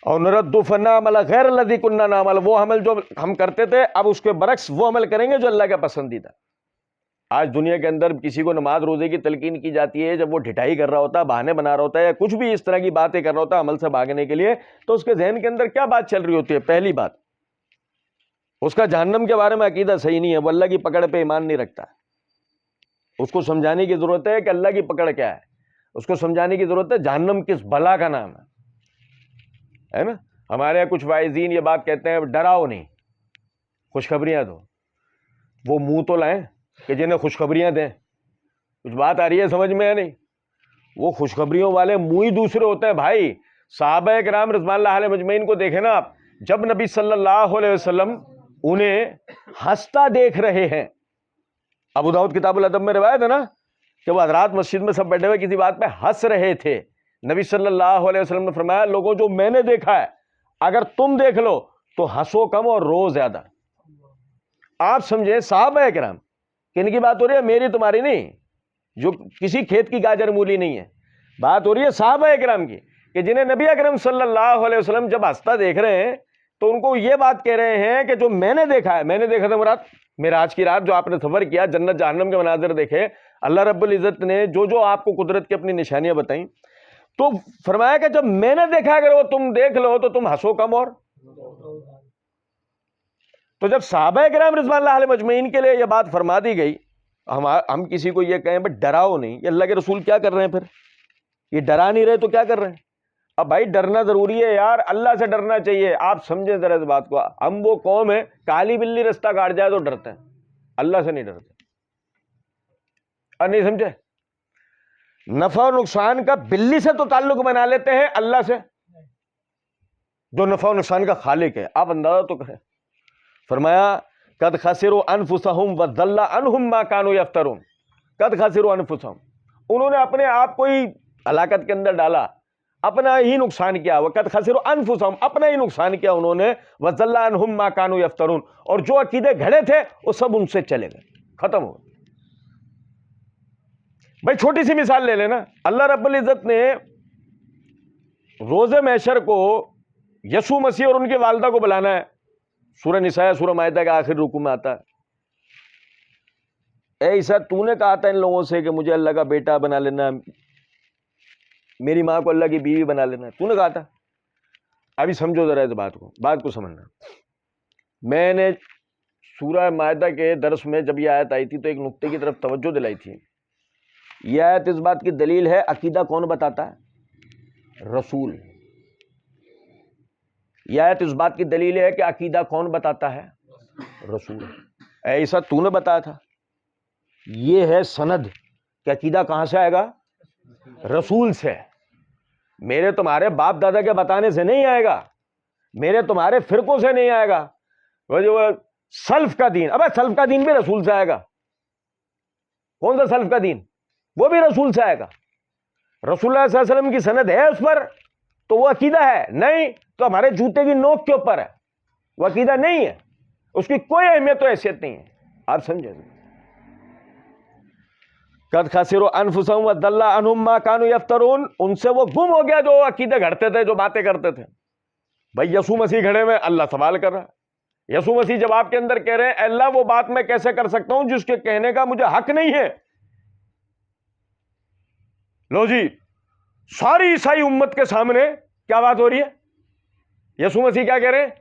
اور نرد فنعمل غیر الذی کنا نعمل، وہ عمل جو ہم کرتے تھے اب اس کے برعکس وہ عمل کریں گے جو اللہ کا پسندیدہ۔ آج دنیا کے اندر کسی کو نماز روزے کی تلقین کی جاتی ہے، جب وہ ڈھٹائی کر رہا ہوتا ہے، بہانے بنا رہا ہوتا ہے، یا کچھ بھی اس طرح کی باتیں کر رہا ہوتا ہے عمل سے بھاگنے کے لیے، تو اس کے ذہن کے اندر کیا بات چل رہی ہوتی ہے؟ پہلی بات، اس کا جہنم کے بارے میں عقیدہ صحیح نہیں ہے، وہ اللہ کی پکڑ پہ ایمان نہیں رکھتا۔ اس کو سمجھانے کی ضرورت ہے کہ اللہ کی پکڑ کیا ہے، اس کو سمجھانے کی ضرورت ہے جہنم کس بلا کا نام ہے نا۔ ہمارے یہاں کچھ واعظین یہ بات کہتے ہیں ڈراؤ نہیں، خوشخبریاں دو۔ وہ منہ تو لائیں کہ جنہیں خوشخبریاں دیں، کچھ بات آ رہی ہے سمجھ میں؟ نہیں، وہ خوشخبریوں والے منہ ہی دوسرے ہوتے ہیں بھائی۔ صحابہ کرام رضوان اللہ علیہ مجمعین کو دیکھیں نا آپ، جب نبی صلی اللہ علیہ وسلم انہیں ہنستا دیکھ رہے ہیں، ابو داؤد کتاب الادب میں روایت ہے نا کہ وہ حضرات مسجد میں سب بیٹھے ہوئے کسی بات پہ ہنس رہے تھے، نبی صلی اللہ علیہ وسلم نے فرمایا لوگوں جو میں نے دیکھا ہے اگر تم دیکھ لو تو ہنسو کم اور رو زیادہ۔ آپ سمجھیں صحابہ کرام کن کی بات ہو رہی ہے؟ میری تمہاری نہیں، جو کسی کھیت کی گاجر مولی نہیں ہے، بات ہو رہی ہے صحابہ کرام کی، کہ جنہیں نبی اکرم صلی اللہ علیہ وسلم جب ہنستا دیکھ رہے ہیں تو ان کو یہ بات کہہ رہے ہیں کہ جو میں نے دیکھا ہے، میں نے دیکھا تھا مراد معراج کی رات جو آپ نے سفر کیا، جنت جہنم کے مناظر دیکھے، اللہ رب العزت نے جو آپ کو قدرت کی اپنی نشانیاں بتائیں، تو فرمایا کہ جب میں نے دیکھا اگر وہ تم دیکھ لو تو تم ہنسو کم اور۔ تو جب صحابہ کرام رضوان اللہ علیہ مجمعین کے لیے یہ بات فرما دی گئی، ہم کسی کو یہ کہیں بٹ ڈراؤ نہیں، یہ اللہ کے رسول کیا کر رہے ہیں؟ پھر یہ ڈرا نہیں رہے تو کیا کر رہے ہیں؟ اب بھائی ڈرنا ضروری ہے یار، اللہ سے ڈرنا چاہیے۔ آپ سمجھیں ذرا اس بات کو، ہم وہ قوم ہے کالی بلی رستہ کاٹ جائے تو ڈرتے ہیں، اللہ سے نہیں ڈرتے۔ اور نہیں سمجھے؟ نفع و نقصان کا بلی سے تو تعلق بنا لیتے ہیں، اللہ سے جو نفع و نقصان کا خالق ہے. آپ اندازہ تو کریں. فرمایا قد خسروا انفسهم وضل عنهم ما كانوا يفترون. قد خسروا انفسهم، انہوں نے اپنے آپ کو ہی ہلاکت کے اندر ڈالا، اپنا ہی نقصان کیا. وقد خسروا انفسهم، اپنا ہی نقصان کیا انہوں نے. وضل عنهم ما كانوا يفترون، اور جو عقیدے گھڑے تھے وہ سب ان سے چلے گئے، ختم ہو گئے. بھائی چھوٹی سی مثال لے لینا. اللہ رب العزت نے روز محشر کو یسوع مسیح اور ان کی والدہ کو بلانا ہے. سورہ نساء سورہ مائدہ کے آخر رکوع میں آتا ہے، اے عیسیٰ تو نے کہا تھا ان لوگوں سے کہ مجھے اللہ کا بیٹا بنا لینا، میری ماں کو اللہ کی بیوی بنا لینا. تو نے کہا تھا. ابھی سمجھو ذرا اس بات کو سمجھنا. میں نے سورہ مائدہ کے درس میں جب یہ آیت آئی تھی تو ایک نقطے کی طرف توجہ دلائی تھی. یہ آیت اس بات کی دلیل ہے عقیدہ کون بتاتا ہے؟ رسول. یہ آیت اس بات کی دلیل ہے کہ عقیدہ کون بتاتا ہے؟ رسول. اے عیسیٰ تو نے بتایا تھا. یہ ہے سند کہ عقیدہ کہاں سے آئے گا؟ رسول سے. میرے تمہارے باپ دادا کے بتانے سے نہیں آئے گا، میرے تمہارے فرقوں سے نہیں آئے گا. وہ جو سلف کا دین، ابے سلف کا دین بھی رسول سے آئے گا. کون سا سلف کا دین؟ وہ بھی رسول سے آئے گا. رسول اللہ صلی اللہ علیہ وسلم کی سند ہے اس پر تو وہ عقیدہ ہے، نہیں تو ہمارے جوتے کی نوک کے اوپر ہے، وہ عقیدہ نہیں ہے، اس کی کوئی اہمیت و حیثیت نہیں ہے. آپ سمجھے؟ قد خسروا انفسهم وضل عنهم ما كانوا يفترون. ان سے وہ گم ہو گیا جو عقیدے گھڑتے تھے، جو باتیں کرتے تھے. بھائی یسوع مسیح کھڑے میں اللہ سوال کر رہا ہے. یسوع مسیح جب آپ کے اندر کہہ رہے ہیں اللہ وہ بات میں کیسے کر سکتا ہوں جس کے کہنے کا مجھے حق نہیں ہے. لو جی، ساری عیسائی امت کے سامنے کیا بات ہو رہی ہے؟ یسوع مسیح کیا کہہ رہے ہیں؟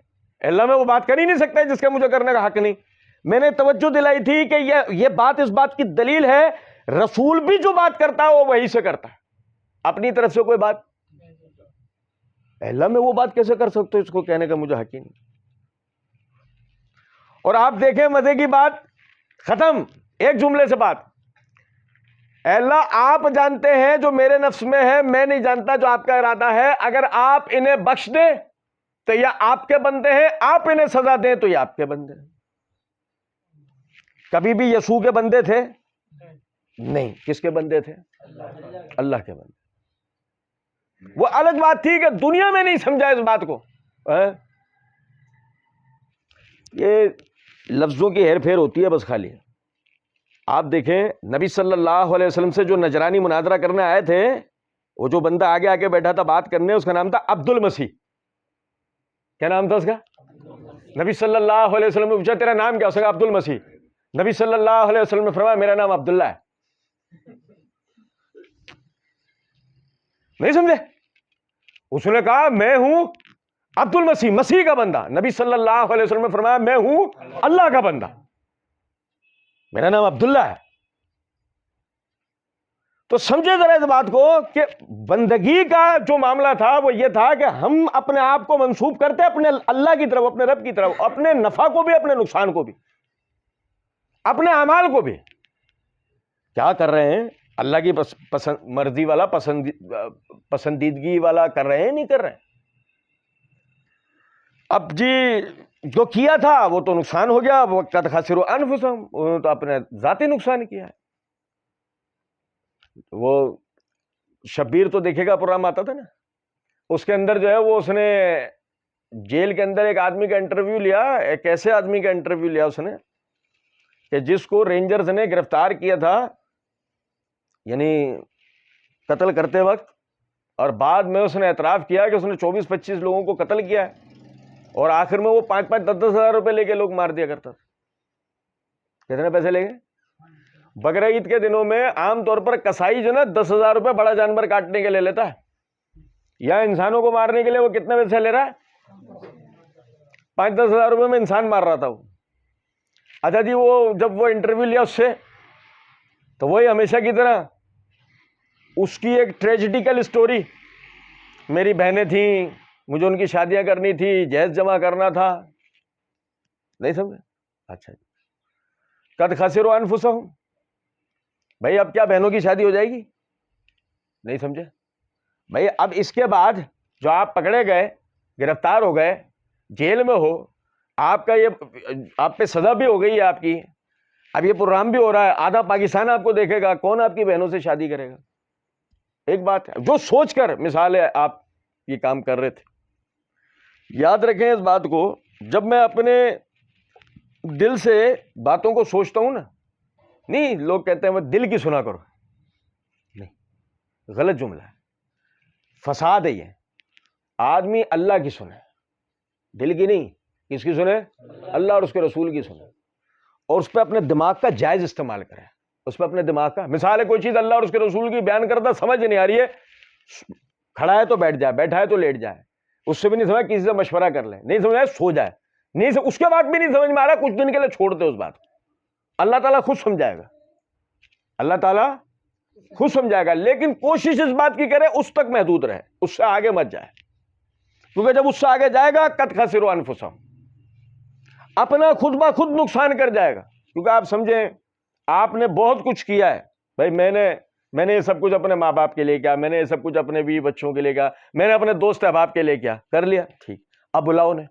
اللہ میں وہ بات کر ہی نہیں سکتا جس کا مجھے کرنے کا حق نہیں. میں نے توجہ دلائی تھی کہ یہ بات اس بات کی دلیل ہے رسول بھی جو بات کرتا ہے وہ وہی سے کرتا ہے، اپنی طرف سے کوئی بات. اللہ میں وہ بات کیسے کر سکتے ہو، اس کو کہنے کا مجھے حق ہی نہیں. اور آپ دیکھیں مزے کی بات، ختم ایک جملے سے بات. اے اللہ آپ جانتے ہیں جو میرے نفس میں ہے، میں نہیں جانتا جو آپ کا ارادہ ہے. اگر آپ انہیں بخش دیں تو یہ آپ کے بندے ہیں، آپ انہیں سزا دیں تو یہ آپ کے بندے ہیں. کبھی بھی یسوع کے بندے تھے؟ نہیں. کس کے بندے تھے؟ اللہ کے بندے. وہ الگ بات تھی کہ دنیا میں نہیں سمجھا اس بات کو. یہ لفظوں کی ہیر پھیر ہوتی ہے بس خالی. آپ دیکھیں نبی صلی اللہ علیہ وسلم سے جو نجرانی مناظرہ کرنے آئے تھے، وہ جو بندہ آگے آ کے بیٹھا تھا بات کرنے، اس کا نام تھا عبد المسیح. کیا نام تھا اس کا؟ نبی صلی اللہ علیہ وسلم نے پوچھا تیرا نام کیا؟ اس نے کہا عبد المسیح. نبی صلی اللہ علیہ وسلم نے فرمایا میرا نام عبداللہ ہے. نہیں سمجھے؟ اس نے کہا میں ہوں عبد المسیح، مسیح کا بندہ. نبی صلی اللہ علیہ وسلم نے فرمایا میں ہوں اللہ کا بندہ، میرا نام عبداللہ ہے. تو سمجھے ذرا اس بات کو کہ بندگی کا جو معاملہ تھا وہ یہ تھا کہ ہم اپنے آپ کو منسوب کرتے اپنے اللہ کی طرف، اپنے رب کی طرف، اپنے نفع کو بھی، اپنے نقصان کو بھی، اپنے اعمال کو بھی. کیا کر رہے ہیں؟ اللہ کی مرضی والا، پسندیدگی والا کر رہے ہیں؟ نہیں کر رہے. اب جی جو کیا تھا وہ تو نقصان ہو گیا. قد خسروا انفسهم، انہوں نے تو اپنے ذاتی نقصان کیا ہے. وہ شبیر تو دیکھے گا پروگرام آتا تھا نا، اس کے اندر جو ہے وہ اس نے جیل کے اندر ایک آدمی کا انٹرویو لیا. ایک ایسے آدمی کا انٹرویو لیا اس نے کہ جس کو رینجرز نے گرفتار کیا تھا، یعنی قتل کرتے وقت، اور بعد میں اس نے اعتراف کیا کہ اس نے 24-25 لوگوں کو قتل کیا ہے، اور آخر میں وہ 5-10 ہزار روپے لے کے لوگ مار دیا کرتا تھا. کتنے پیسے لے گئے؟ بقرعید کے دنوں میں عام طور پر کسائی جو نا 10,000 روپے بڑا جانور کاٹنے کے لے لیتا ہے، یا انسانوں کو مارنے کے لیے وہ کتنے پیسے لے رہا ہے؟ 5-10 ہزار روپے میں انسان مار رہا تھا وہ. اچھا جی، وہ جب وہ انٹرویو لیا اس سے، تو وہی ہمیشہ کی طرح اس کی ایک ٹریجڈیکل سٹوری، میری بہنیں تھیں، مجھے ان کی شادیاں کرنی تھی، جہیز جمع کرنا تھا. نہیں سمجھے؟ اچھا جی، قد خسروا انفسهم. بھائی اب کیا بہنوں کی شادی ہو جائے گی؟ نہیں سمجھے بھائی؟ اب اس کے بعد جو آپ پکڑے گئے، گرفتار ہو گئے، جیل میں ہو، آپ کا یہ آپ پہ سزا بھی ہو گئی ہے آپ کی، اب یہ پروگرام بھی ہو رہا ہے، آدھا پاکستان آپ کو دیکھے گا، کون آپ کی بہنوں سے شادی کرے گا؟ ایک بات ہے جو سوچ کر مثال ہے آپ یہ کام کر رہے تھے. یاد رکھیں اس بات کو، جب میں اپنے دل سے باتوں کو سوچتا ہوں نا، نہیں لوگ کہتے ہیں وہ دل کی سنا کرو، نہیں، غلط جملہ ہے، فساد ہے یہ. آدمی اللہ کی سنے، دل کی نہیں. کس کی سنے؟ اللہ اور اس کے رسول کی سنے، اور اس پہ اپنے دماغ کا جائز استعمال کرے. اس پہ اپنے دماغ کا، مثال ہے کوئی چیز اللہ اور اس کے رسول کی بیان کرتا سمجھ نہیں آ رہی ہے، کھڑا ہے تو بیٹھ جائے، بیٹھا ہے تو لیٹ جائے، اس سے بھی نہیں سمجھ، کسی سے مشورہ کر لے، نہیں سمجھ آئے سو جائے، نہیں اس کے بعد بھی نہیں سمجھ میں آ رہا، کچھ دن کے لیے چھوڑ دے اس بات کو، اللہ تعالیٰ خود سمجھائے گا، اللہ تعالیٰ خود سمجھائے گا. لیکن کوشش اس بات کی کرے اس تک محدود رہے، اس سے آگے مت جائے، کیونکہ جب اس سے آگے جائے گا قد خسروا انفسہم، اپنا خود بخود نقصان کر جائے گا. کیونکہ آپ سمجھیں آپ نے بہت کچھ کیا ہے بھائی، میں نے یہ سب کچھ اپنے ماں باپ کے لیے کیا، میں نے یہ سب کچھ اپنے بیوی بچوں کے لیے کیا، میں نے اپنے دوست احباب کے لیے کیا، کر لیا ٹھیک، اب بلاؤ انہیں.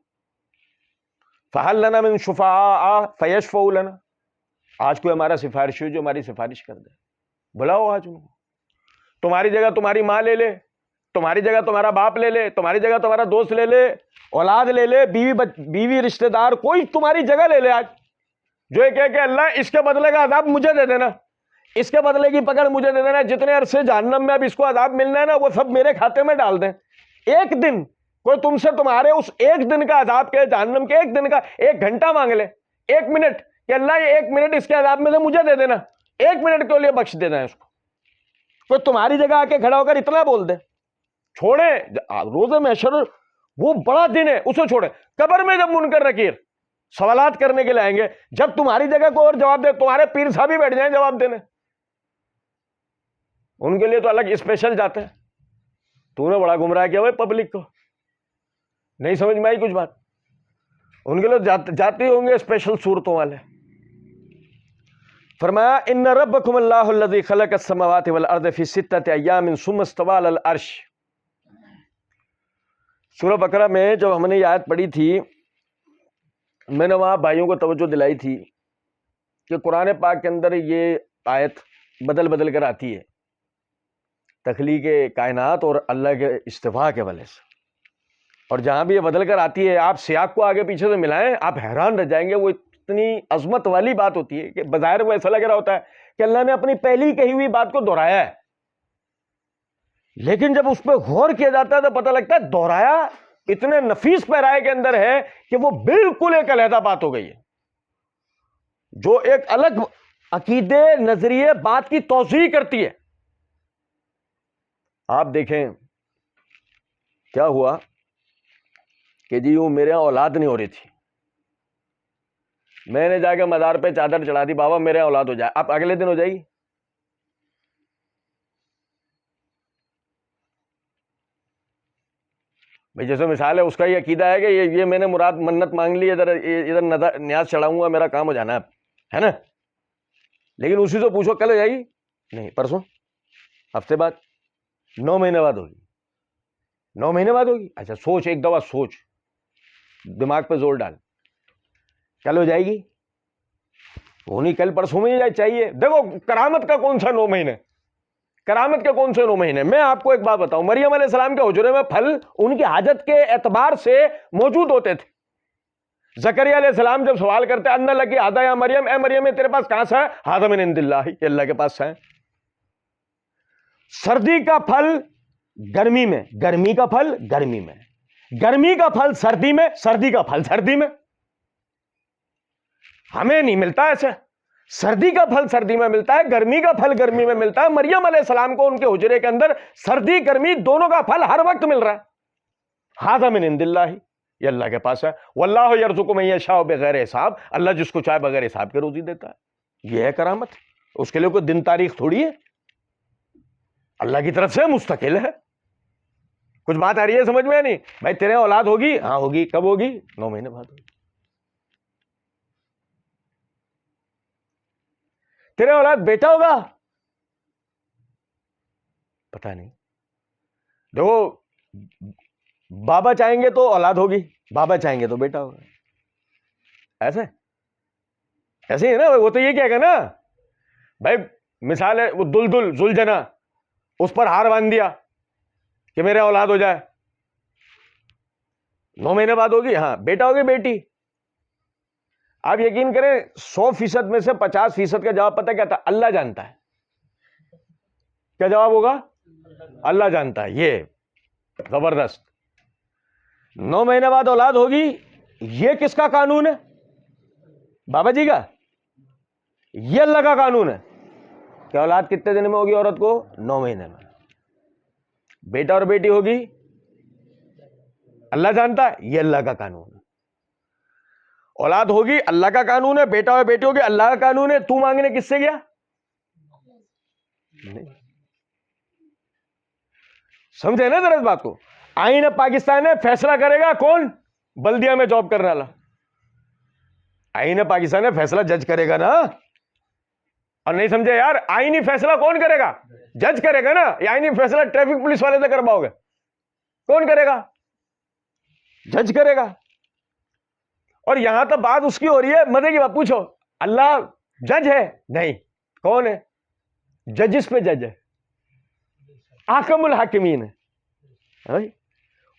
فَهَلْ لَنَا مِن شُفَعَاءَ فَيَشْفَعُوا لَنَا، آج کوئی ہمارا سفارشی ہو جو ہماری سفارش کر دے، بلاؤ آج ان کو. تمہاری جگہ تمہاری ماں لے لے، تمہاری جگہ تمہارا باپ لے لے، تمہاری جگہ تمہارا دوست لے لے، اولاد لے لے، بیوی رشتہ دار، کوئی تمہاری جگہ لے لے آج، جو یہ کہے کہ اللہ اس کے بدلے کا عذاب مجھے دے دینا، اس کے بدلے کی پکڑ مجھے دے دینا، جتنے عرصے جہنم میں اب اس کو عذاب ملنا ہے نا وہ سب میرے کھاتے میں ڈال دیں. ایک دن کوئی تم سے تمہارے اس ایک دن کا عذاب کے، جہنم کے ایک دن کا 1 گھنٹہ مانگ لے، 1 منٹ، کہ اللہ یہ 1 منٹ اس کے عذاب میں سے مجھے دے دینا، 1 منٹ کے لیے بخش دینا ہے اس کو. کوئی تمہاری جگہ آ کے کھڑا ہو کر اتنا بول دے، چھوڑے روزے محشر وہ بڑا دن ہے، اسے چھوڑے. قبر میں جب منکر نکیر سوالات کرنے کے لیے آئیں گے، جب تمہاری جگہ کو اور جواب دے، تمہارے پیر صاحب ہی بیٹھ جائیں جواب دینے، ان کے لیے تو الگ اسپیشل جاتے ہیں. تو نے بڑا گمراہ کیا بھائی پبلک کو، نہیں سمجھ میں آئی کچھ بات، ان کے لیے جاتے ہوں گے اسپیشل صورتوں والے. فرمایا ان ربکم اللہ الذی خلق السماوات والارض فی 6 ایام ثم استوى علی العرش. سورہ بقرہ میں جب ہم نے یہ آیت پڑھی تھی، میں نے وہاں بھائیوں کو توجہ دلائی تھی کہ قرآن پاک کے اندر یہ آیت بدل بدل کر آتی ہے تخلیق کائنات اور اللہ کے استواء کے حوالے سے، اور جہاں بھی یہ بدل کر آتی ہے آپ سیاق کو آگے پیچھے سے ملائیں آپ حیران رہ جائیں گے. وہ اتنی عظمت والی بات ہوتی ہے کہ بظاہر وہ ایسا لگ رہا ہوتا ہے کہ اللہ نے اپنی پہلی کہی ہوئی بات کو دہرایا ہے، لیکن جب اس پہ غور کیا جاتا ہے تو پتہ لگتا ہے دہرایا اتنے نفیس پیرائے کے اندر ہے کہ وہ بالکل ایک علیحدہ بات ہو گئی ہے، جو ایک الگ عقیدے نظریے بات کی توضیح کرتی ہے. آپ دیکھیں کیا ہوا کہ جی وہ میرے یہاں اولاد نہیں ہو رہی تھی، میں نے جا کے مزار پہ چادر چڑھا دی، بابا میرے یہاں اولاد ہو جائے. اب اگلے دن ہو جائے گی؟ بھائی جیسے مثال ہے اس کا یہ عقیدہ ہے کہ یہ میں نے مراد منت مانگ لی، ادھر نیاز چڑھاؤں گا میرا کام ہو جانا ہے نا. لیکن اسی سے پوچھو کل ہو جائے گی؟ نہیں، پرسوں، ہفتے بعد، 9 مہینے بعد ہوگی. 9 مہینے بعد ہوگی. اچھا سوچ، ایک دفعہ سوچ، دماغ پہ زور ڈال، کل ہو جائے گی؟ وہ نہیں کل پرسوں میں ہی چاہیے. دیکھو کرامت کا کون سا 9 مہینے، کرامت کے کون سے 9 مہینے؟ میں آپ کو ایک بات بتاؤں، مریم علیہ السلام کے حجرے میں پھل ان کی حاجت کے اعتبار سے موجود ہوتے تھے. زکریا علیہ السلام جب سوال کرتے ان لکی ہذا یا مریم، اے مریم تیرے پاس کہاں سے ہے؟ ھذا من عند اللہ، یہ اللہ کے پاس سے ہے. سردی کا پھل گرمی میں، گرمی کا پھل گرمی میں، گرمی کا پھل سردی میں، سردی کا پھل سردی میں. ہمیں نہیں ملتا ایسے، سردی کا پھل سردی میں ملتا ہے، گرمی کا پھل گرمی میں ملتا ہے. مریم علیہ السلام کو ان کے حجرے کے اندر سردی گرمی دونوں کا پھل ہر وقت مل رہا ہے. ھذا من عند اللہ، یہ اللہ کے پاس ہے. واللہ یرزق من یشاء بغیر حساب، اللہ جس کو چاہے بغیر حساب کے روزی دیتا ہے. یہ ہے کرامت، اس کے لیے کوئی دن تاریخ تھوڑی ہے، اللہ کی طرف سے مستقل ہے. کچھ بات آ رہی ہے سمجھ میں؟ نہیں بھائی تیرے اولاد ہوگی؟ ہاں ہوگی. کب ہوگی؟ 9 مہینے بعد ہوگی. تیرے اولاد بیٹا ہوگا؟ پتہ نہیں. دیکھو بابا چاہیں گے تو اولاد ہوگی, بابا چاہیں گے تو بیٹا ہوگا, ایسے ہی ہے نا. وہ تو یہ کہے گا نا بھائی, مثال ہے وہ دلدل زلجنا, اس پر ہار باندھ دیا کہ میرے اولاد ہو جائے, 9 مہینے بعد ہوگی, ہاں بیٹا ہوگی بیٹی. آپ یقین کریں 100% میں سے 50% کا جواب پتہ کیا تھا؟ اللہ جانتا ہے. کیا جواب ہوگا؟ اللہ جانتا ہے. یہ زبردست. 9 مہینے بعد اولاد ہوگی, یہ کس کا قانون ہے؟ بابا جی کا. یہ اللہ کا قانون ہے کہ اولاد کتنے دن میں ہوگی عورت کو؟ 9 مہینے میں. بیٹا اور بیٹی ہوگی, اللہ جانتا ہے, یہ اللہ کا قانون ہے. اولاد ہوگی, اللہ کا قانون ہے. بیٹا اور بیٹی ہوگی, اللہ کا قانون ہے. تو مانگنے کس سے گیا؟ نہیں سمجھے نا ذرا اس بات کو. آئین پاکستان میں فیصلہ کرے گا کون؟ بلدیہ میں جاب کرنے والا. آئین پاکستان میں فیصلہ جج کرے گا نا. اور نہیں سمجھے یار, آئینی فیصلہ کون کرے گا؟ جج کرے گا نا. یہ آئینی فیصلہ ٹریفک پولیس والے سے کر پاؤ گے؟ کون کرے گا؟ جج کرے گا. اور یہاں تو بات اس کی ہو رہی ہے, مزے کی بات. پوچھو اللہ جج ہے؟ نہیں. کون ہے؟ ججز پہ جج ہے, حاکم الحاکمین ہے,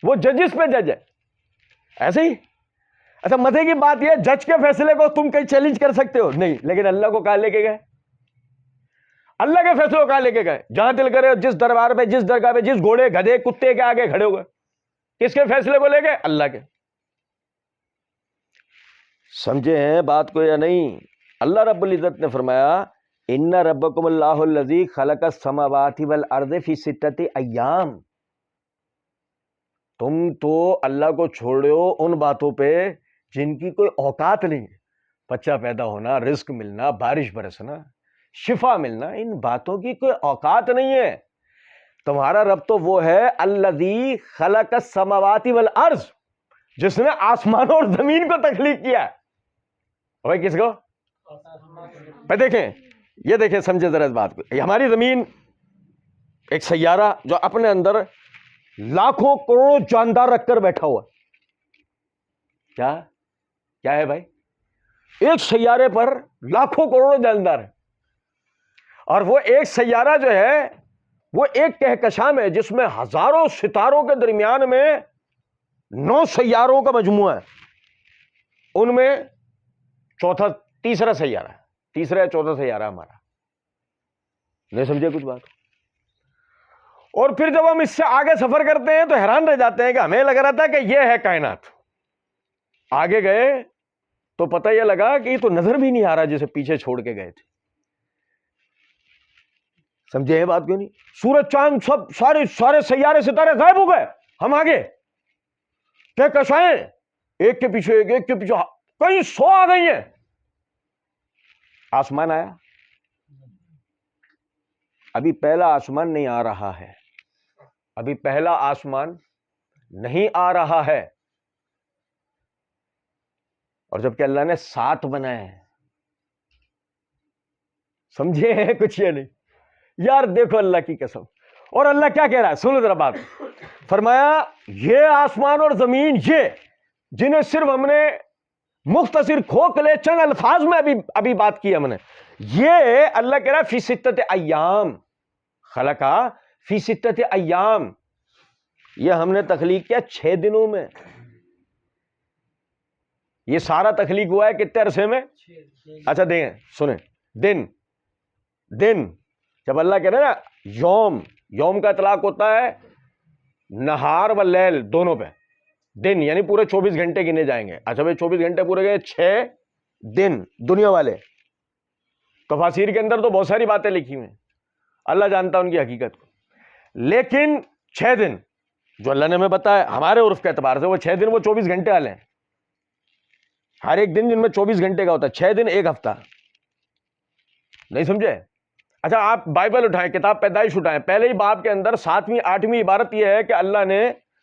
وہ ججز پہ جج ہے. ایسے ہی. اچھا مزے کی بات یہ, جج کے فیصلے کو تم کہیں چیلنج کر سکتے ہو؟ نہیں. لیکن اللہ کو کہاں لے کے گئے؟ اللہ کے فیصلے کو کہاں لے کے گئے؟ جہاں دل کرے جس دربار پہ, جس درگاہ پہ, جس گھوڑے گدھے کتے کے آگے کھڑے ہو گئے. کس کے فیصلے کو لے گئے؟ اللہ کے. سمجھے ہیں بات کو یا نہیں؟ اللہ رب العزت نے فرمایا ان ربکم اللہ الذی خلق السماوات والارض فی 6 ایام. تم تو اللہ کو چھوڑو ان باتوں پہ جن کی کوئی اوقات نہیں ہے. بچہ پیدا ہونا, رزق ملنا, بارش برسنا, شفا ملنا, ان باتوں کی کوئی اوقات نہیں ہے. تمہارا رب تو وہ ہے الذی خلق السماوات والارض, جس نے آسمانوں اور زمین کو تخلیق کیا ہے. بھائی کس کو؟ پہ دیکھیں, یہ دیکھیں, سمجھے ذرا اس بات کو. یہ ہماری زمین ایک سیارہ جو اپنے اندر لاکھوں کروڑوں جاندار رکھ کر بیٹھا ہوا. کیا ہے بھائی؟ ایک سیارے پر لاکھوں کروڑوں جاندار ہے. اور وہ ایک سیارہ جو ہے وہ ایک کہکشاں میں, جس میں ہزاروں ستاروں کے درمیان میں 9 سیاروں کا مجموعہ ہے. ان میں تیسرا سیارہ ہے, تیسرا یا چوتھا سیارہ ہمارا. نہیں سمجھے کچھ بات؟ اور پھر جب ہم اس سے آگے سفر کرتے ہیں تو حیران رہ جاتے ہیں کہ ہمیں لگ رہا تھا کہ یہ ہے کائنات. آگے گئے تو پتہ یہ لگا کہ یہ تو نظر بھی نہیں آ رہا جسے پیچھے چھوڑ کے گئے تھے. سمجھے یہ بات کیوں نہیں؟ سورج چاند سب سارے سیارے ستارے غائب ہو گئے, ہم آگے. کہکشائیں ایک کے پیچھے ایک کے پیچھے کئی 100 آ گئی ہیں. آسمان آیا؟ ابھی پہلا آسمان نہیں آ رہا ہے. ابھی پہلا آسمان نہیں آ رہا ہے. اور جبکہ اللہ نے 7 بنائے ہیں. سمجھے ہیں کچھ یہ نہیں یار؟ دیکھو اللہ کی قسم. اور اللہ کیا کہہ رہا ہے, سنو ذرا بات. فرمایا یہ آسمان اور زمین, یہ جنہیں صرف ہم نے مختصر کھوکھلے چند الفاظ میں ابھی بات کی ہم نے, یہ اللہ کہہ رہا ہے فی 6 ایام خلقا, فی 6 ایام, یہ ہم نے تخلیق کیا 6 دنوں میں. یہ سارا تخلیق ہوا ہے کتنے عرصے میں؟ اچھا دیکھیں سنیں, دن جب اللہ کہہ رہے نا یوم کا اطلاق ہوتا ہے نہار و لیل دونوں پہ. دن یعنی پورے 24 گھنٹے گنے جائیں گے. اچھا بھائی 24 گھنٹے پورے گئے, 6 دن دنیا والے. تفاسیر کے اندر تو بہت ساری باتیں لکھی ہوئی ہیں, اللہ جانتا ان کی حقیقت کو. لیکن 6 دن جو اللہ نے ہمیں بتایا ہمارے عرف کے اعتبار سے, وہ 6 دن وہ 24 گھنٹے والے ہیں. ہر ایک دن جن میں 24 گھنٹے کا ہوتا ہے, 6 دن ایک ہفتہ. نہیں سمجھے؟ اچھا آپ بائبل اٹھائیں, کتاب پیدائش اٹھائیں, پہلے ہی باب کے اندر 7ویں 8ویں عبارت یہ ہے کہ اللہ نے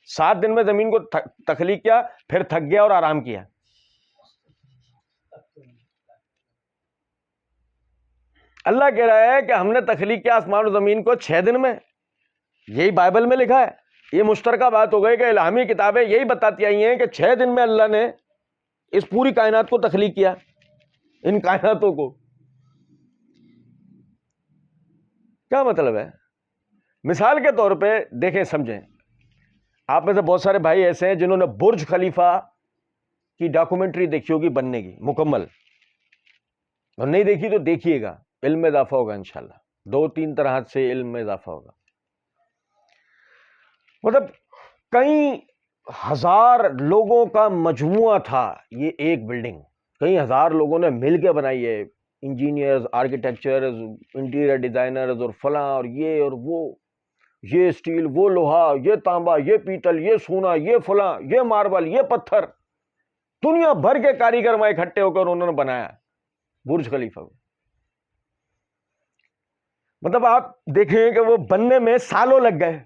7 دن میں زمین کو تخلیق کیا, پھر تھک گیا اور آرام کیا. اللہ کہہ رہا ہے کہ ہم نے تخلیق کیا آسمان و زمین کو 6 دن میں, یہی بائبل میں لکھا ہے. یہ مشترکہ بات ہو گئی کہ الہامی کتابیں یہی بتاتی آئی ہیں کہ 6 دن میں اللہ نے اس پوری کائنات کو تخلیق کیا. ان کائناتوں کو کیا مطلب ہے؟ مثال کے طور پہ دیکھیں، سمجھیں. آپ میں سے بہت سارے بھائی ایسے ہیں جنہوں نے برج خلیفہ کی ڈاکومنٹری دیکھی ہوگی بننے کی مکمل، اور نہیں دیکھی تو دیکھیے گا، علم میں اضافہ ہوگا انشاءاللہ. 2-3 طرح سے علم میں اضافہ ہوگا. مطلب کئی ہزار لوگوں کا مجموعہ تھا یہ ایک بلڈنگ. کئی ہزار لوگوں نے مل کے بنائی ہے، انجینئرز، آرکیٹیکچرز، انٹیریئر ڈیزائنرز، اور فلاں اور یہ اور وہ، یہ اسٹیل، وہ لوہا، یہ تانبا، یہ پیتل، یہ سونا، یہ فلاں، یہ ماربل، یہ پتھر. دنیا بھر کے کاریگر وہاں اکٹھے ہو کر انہوں نے بنایا برج خلیفہ کو. مطلب آپ دیکھیں کہ وہ بننے میں سالوں لگ گئے.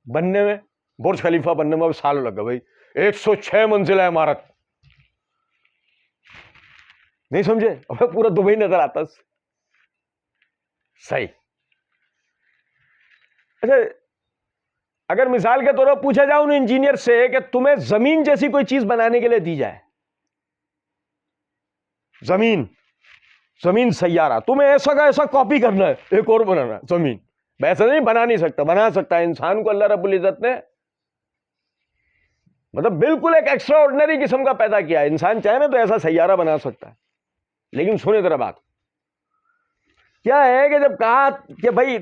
بننے میں برج خلیفہ بننے میں سالوں لگ گئے. بھائی 106 منزلہ عمارت، نہیں سمجھے؟ اب پورا دبئی نظر آتا. صحیح. اچھا، اگر مثال کے طور پر پوچھا جائے ان انجینئر سے کہ تمہیں زمین جیسی کوئی چیز بنانے کے لیے دی جائے، زمین سیارہ، تمہیں ایسا کا ایسا کاپی کرنا ہے، ایک اور بنانا ہے زمین، ایسا نہیں بنا نہیں سکتا، بنا سکتا ہے. انسان کو اللہ رب العزت نے مطلب بالکل ایک ایکسٹرا آرڈنری قسم کا پیدا کیا ہے. انسان چاہے نا تو ایسا سیارہ بنا سکتا ہے. لیکن سنیں ذرا بات کیا ہے کہ جب کہا کہ بھائی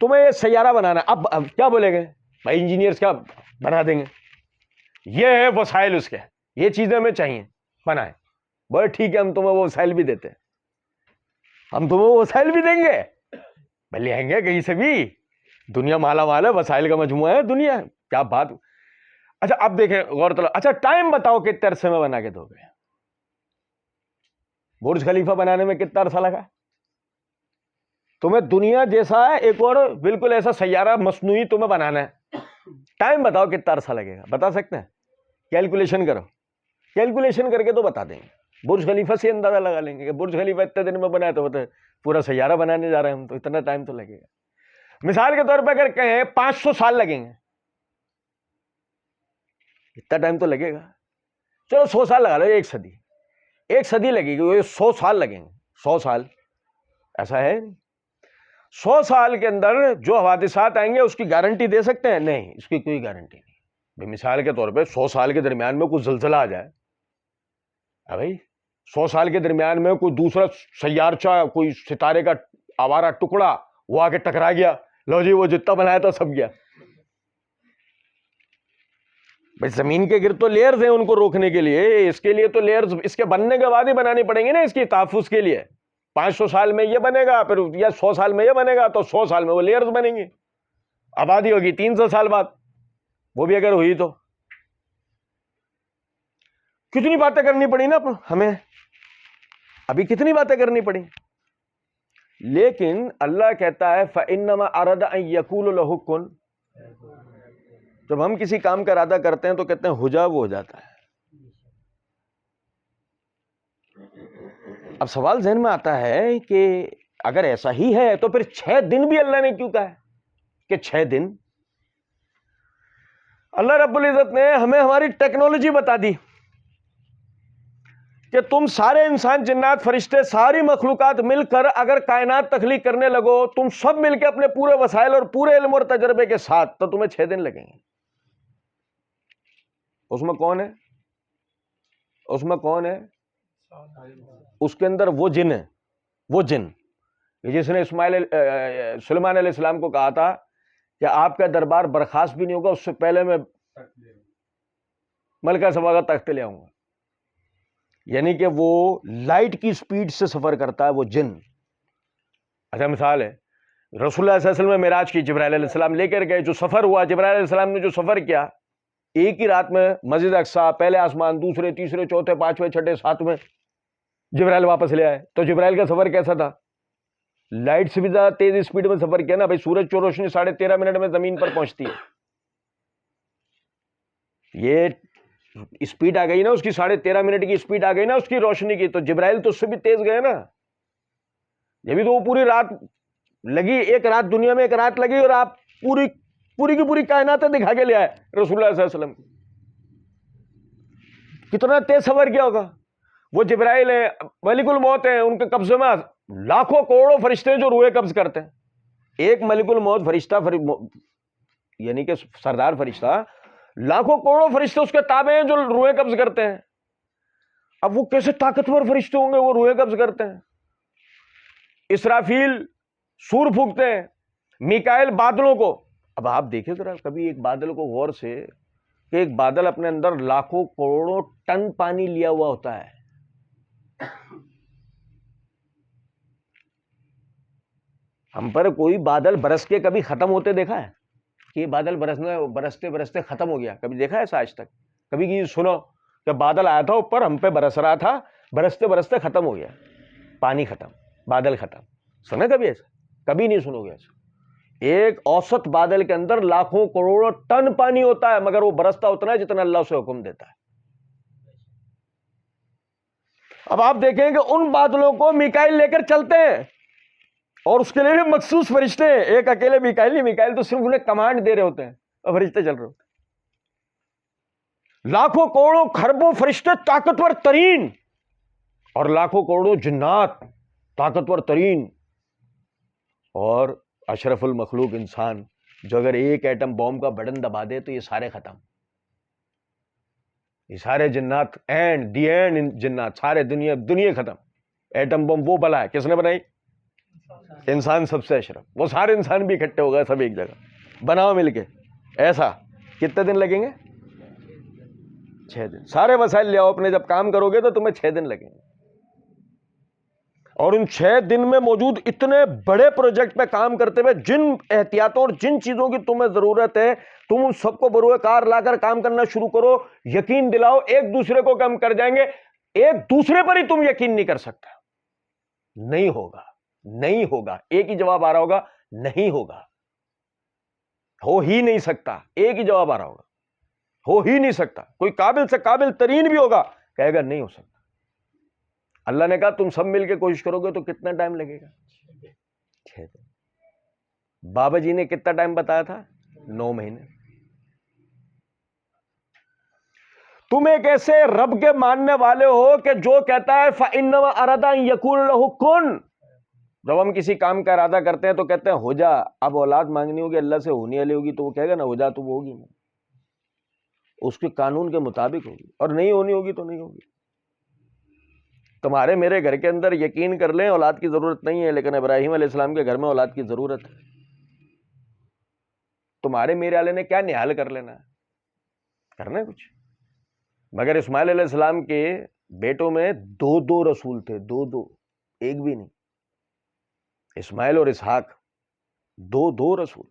تمہیں یہ سیارہ بنانا، اب کیا بولے گے بھائی انجینئرز؟ کیا بنا دیں گے؟ یہ ہے وسائل اس کے، یہ چیزیں ہمیں چاہیے، بنائیں. بولے ٹھیک ہے، ہم تمہیں وہ وسائل بھی دیتے ہیں، ہم تمہیں وہ وسائل بھی دیں گے. بھلے لے آئیں گے کہیں سے بھی، دنیا مالا مال ہے، وسائل کا مجموعہ ہے دنیا. کیا بات. اچھا اب دیکھیں غور طلب. اچھا ٹائم بتاؤ کتنے عرصے میں بنا کے دو گے؟ برج خلیفہ بنانے میں کتنا عرصہ لگا؟ تمہیں دنیا جیسا ایک اور بالکل ایسا سیارہ مصنوعی تمہیں بنانا ہے، ٹائم بتاؤ کتنا عرصہ لگے گا؟ بتا سکتے ہیں؟ کیلکولیشن کرو، کیلکولیشن کر کے تو بتا دیں گے. برج خلیفہ سے اندازہ لگا لیں گے کہ برج خلیفہ اتنے دن میں بنا ہے، تو پورا سیارہ بنانے جا رہے ہیں ہم، تو اتنا ٹائم تو لگے گا. مثال کے طور پہ اگر کہیں 500 سال لگیں گے، اتنا ٹائم تو لگے گا. چلو 100 سال لگا لو، ایک صدی لگے گی، 100 سال لگیں گے. 100 سال ایسا ہے نہیں. 100 سال کے اندر جو حوادثات آئیں گے اس کی گارنٹی دے سکتے ہیں؟ نہیں، اس کی کوئی گارنٹی نہیں. مثال کے طور پہ 100 سال کے درمیان میں کوئی زلزلہ آ جائے، بھائی 100 سال کے درمیان میں کوئی دوسرا سیارچہ، کوئی ستارے کا آوارہ ٹکڑا وہ آ کے ٹکرا گیا، لو جی وہ جتنا بنایا تھا سب گیا. بھائی زمین کے گرد تو لیئرز ہیں ان کو روکنے کے لیے، اس کے لیے تو لیئرز اس کے بننے کے بعد ہی بنانی پڑیں گی نا، اس کی تحفظ کے لیے. 500 سال میں یہ بنے گا، پھر یا 100 سال میں یہ بنے گا، تو 100 سال میں وہ لیئرز بنیں گی. آبادی ہوگی 300 سال بعد، وہ بھی اگر ہوئی تو کتنی باتیں کرنی پڑی نا ہمیں، ابھی کتنی باتیں کرنی پڑی. لیکن اللہ کہتا ہے فَإِنَّمَا أَرَدَ أَن يَقُولَ لَهُ كُن. جب ہم کسی کام کا ارادہ کرتے ہیں تو کہتے ہیں ہو جا، وہ ہو جاتا ہے. اب سوال ذہن میں آتا ہے کہ اگر ایسا ہی ہے تو پھر 6 دن بھی اللہ نے کیوں کہا ہے کہ 6 دن؟ اللہ رب العزت نے ہمیں ہماری ٹیکنالوجی بتا دی کہ تم سارے انسان، جنات، فرشتے، ساری مخلوقات مل کر اگر کائنات تخلیق کرنے لگو، تم سب مل کے اپنے پورے وسائل اور پورے علم اور تجربے کے ساتھ، تو تمہیں 6 دن لگیں گے. اس میں کون ہے؟ اس میں کون ہے؟ اس کے اندر وہ جن ہے، وہ جن جس نے سلیمان علیہ السلام کو کہا تھا کہ آپ کا دربار برخاست بھی نہیں ہوگا اس سے پہلے میں ملکہ سبا کا تخت لے آؤں گا. یعنی کہ وہ لائٹ کی سپیڈ سے سفر کرتا ہے وہ جن. اچھا مثال ہے رسول اللہ صلی اللہ علیہ وسلم میں معراج کی، جبرائیل علیہ السلام لے کر گئے، جو سفر ہوا جبرائیل علیہ السلام نے جو سفر کیا، ایک ہی رات میں مسجد اقصیٰ، پہلے آسمان، دوسرے، تیسرے، چوتھے، پانچویں، چھٹے، ساتویں جبرائیل واپس لے آئے. تو جبرائیل کا سفر کیسا تھا؟ لائٹ سے بھی زیادہ تیز اسپیڈ میں سفر کیا نا بھائی. سورج کی روشنی 13.5 منٹ میں زمین پر پہنچتی ہے، یہ اسپیڈ آ گئی نا اس کی، 13.5 منٹ کی اسپیڈ آ گئی نا اس کی روشنی کی. تو جبرائیل تو اس سے بھی تیز گئے نا. یہ بھی تو وہ پوری رات لگی، ایک رات دنیا میں ایک رات لگی، اور آپ پوری کی پوری کائناتیں دکھا کے لے آئے رسول اللہ صلی اللہ علیہ وسلم. کتنا تیز سفر کیا ہوگا. وہ جبرائیل ہیں، ملک الموت ہیں، ان کے قبضے میں لاکھوں کروڑوں فرشتے جو روحیں قبض کرتے ہیں. ایک ملک الموت فرشتہ یعنی کہ سردار فرشتہ، لاکھوں کروڑوں فرشتے اس کے تابع ہیں جو روحیں قبض کرتے ہیں. اب وہ کیسے طاقتور فرشتے ہوں گے وہ روحیں قبض کرتے ہیں. اسرافیل سور پھونکتے ہیں، میکائیل بادلوں کو. اب آپ دیکھیں ذرا کبھی ایک بادل کو غور سے، کہ ایک بادل اپنے اندر لاکھوں کروڑوں ٹن پانی لیا ہوا ہوتا ہے. ہم پر کوئی بادل برس کے کبھی ختم ہوتے دیکھا ہے کہ یہ بادل برستے برستے ختم ہو گیا؟ کبھی دیکھا ہے ایسا آج تک؟ کبھی کی سنو کہ بادل آیا تھا اوپر، ہم پہ برس رہا تھا، برستے برستے ختم ہو گیا، پانی ختم، بادل ختم؟ سنا کبھی ایسا؟ کبھی نہیں سنو گے ایسا. ایک اوسط بادل کے اندر لاکھوں کروڑوں ٹن پانی ہوتا ہے، مگر وہ برستا اتنا ہے جتنا اللہ سے حکم دیتا ہے. اب آپ دیکھیں کہ ان بادلوں کو میکائیل لے کر چلتے ہیں، اور اس کے لیے مخصوص فرشتے ہیں. ایک اکیلے میکائیل نہیں، میکائیل تو صرف انہیں کمانڈ دے رہے ہوتے ہیں اور فرشتے چل رہے ہوتے ہیں. لاکھوں کروڑوں خربوں فرشتے طاقتور ترین، اور لاکھوں کروڑوں جنات طاقتور ترین، اور اشرف المخلوق انسان جو اگر ایک ایٹم بوم کا بٹن دبا دے تو یہ سارے ختم. یہ سارے جنات اینڈ دی اینڈ جنات سارے دنیا ختم. ایٹم بم وہ بلا ہے کس نے بنائی؟ انسان سب سے اشرف. وہ سارے انسان بھی اکٹھے ہو گئے سب ایک جگہ، بناؤ مل کے. ایسا کتنے دن لگیں گے؟ 6 دن. سارے وسائل لے آؤ اپنے، جب کام کرو گے تو تمہیں 6 دن لگیں گے. اور ان 6 دن میں موجود اتنے بڑے پروجیکٹ پہ کام کرتے ہوئے جن احتیاطوں اور جن چیزوں کی تمہیں ضرورت ہے، تم ان سب کو بروئے کار لا کر کام کرنا شروع کرو. یقین دلاؤ ایک دوسرے کو کم کر جائیں گے. ایک دوسرے پر ہی تم یقین نہیں کر سکتا. نہیں ہوگا، نہیں ہوگا. ایک ہی جواب آ رہا ہوگا، نہیں ہوگا. ہو ہی نہیں سکتا. ایک ہی جواب آ رہا ہوگا، ہو ہی نہیں سکتا. کوئی قابل سے قابل ترین بھی ہوگا کہے گا نہیں ہو سکتا. اللہ نے کہا تم سب مل کے کوشش کرو گے تو کتنا ٹائم لگے گا؟ 6 دن. بابا جی نے کتنا ٹائم بتایا تھا؟ 9 مہینے. تم ایک ایسے رب کے ماننے والے ہو کہ جو کہتا ہے فَإِنَّمَا أَرَادَ أَن يَكُونَ لَهُ كُن. جب ہم کسی کام کا ارادہ کرتے ہیں تو کہتے ہیں ہو جا. اب اولاد مانگنی ہوگی اللہ سے، ہونی والی ہوگی تو وہ کہے گا نا ہو جا، تو وہ ہوگی نا، اس کے قانون کے مطابق ہوگی. اور نہیں ہونی ہوگی تو نہیں ہوگی. تمہارے میرے گھر کے اندر یقین کر لیں اولاد کی ضرورت نہیں ہے، لیکن ابراہیم علیہ السلام کے گھر میں اولاد کی ضرورت ہے. تمہارے میرے والے نے کیا نہال کر لینا ہے؟ کرنا ہے کچھ. مگر اسماعیل علیہ السلام کے بیٹوں میں 2 رسول تھے، 2 ایک بھی نہیں. اسماعیل اور اسحاق 2 رسول.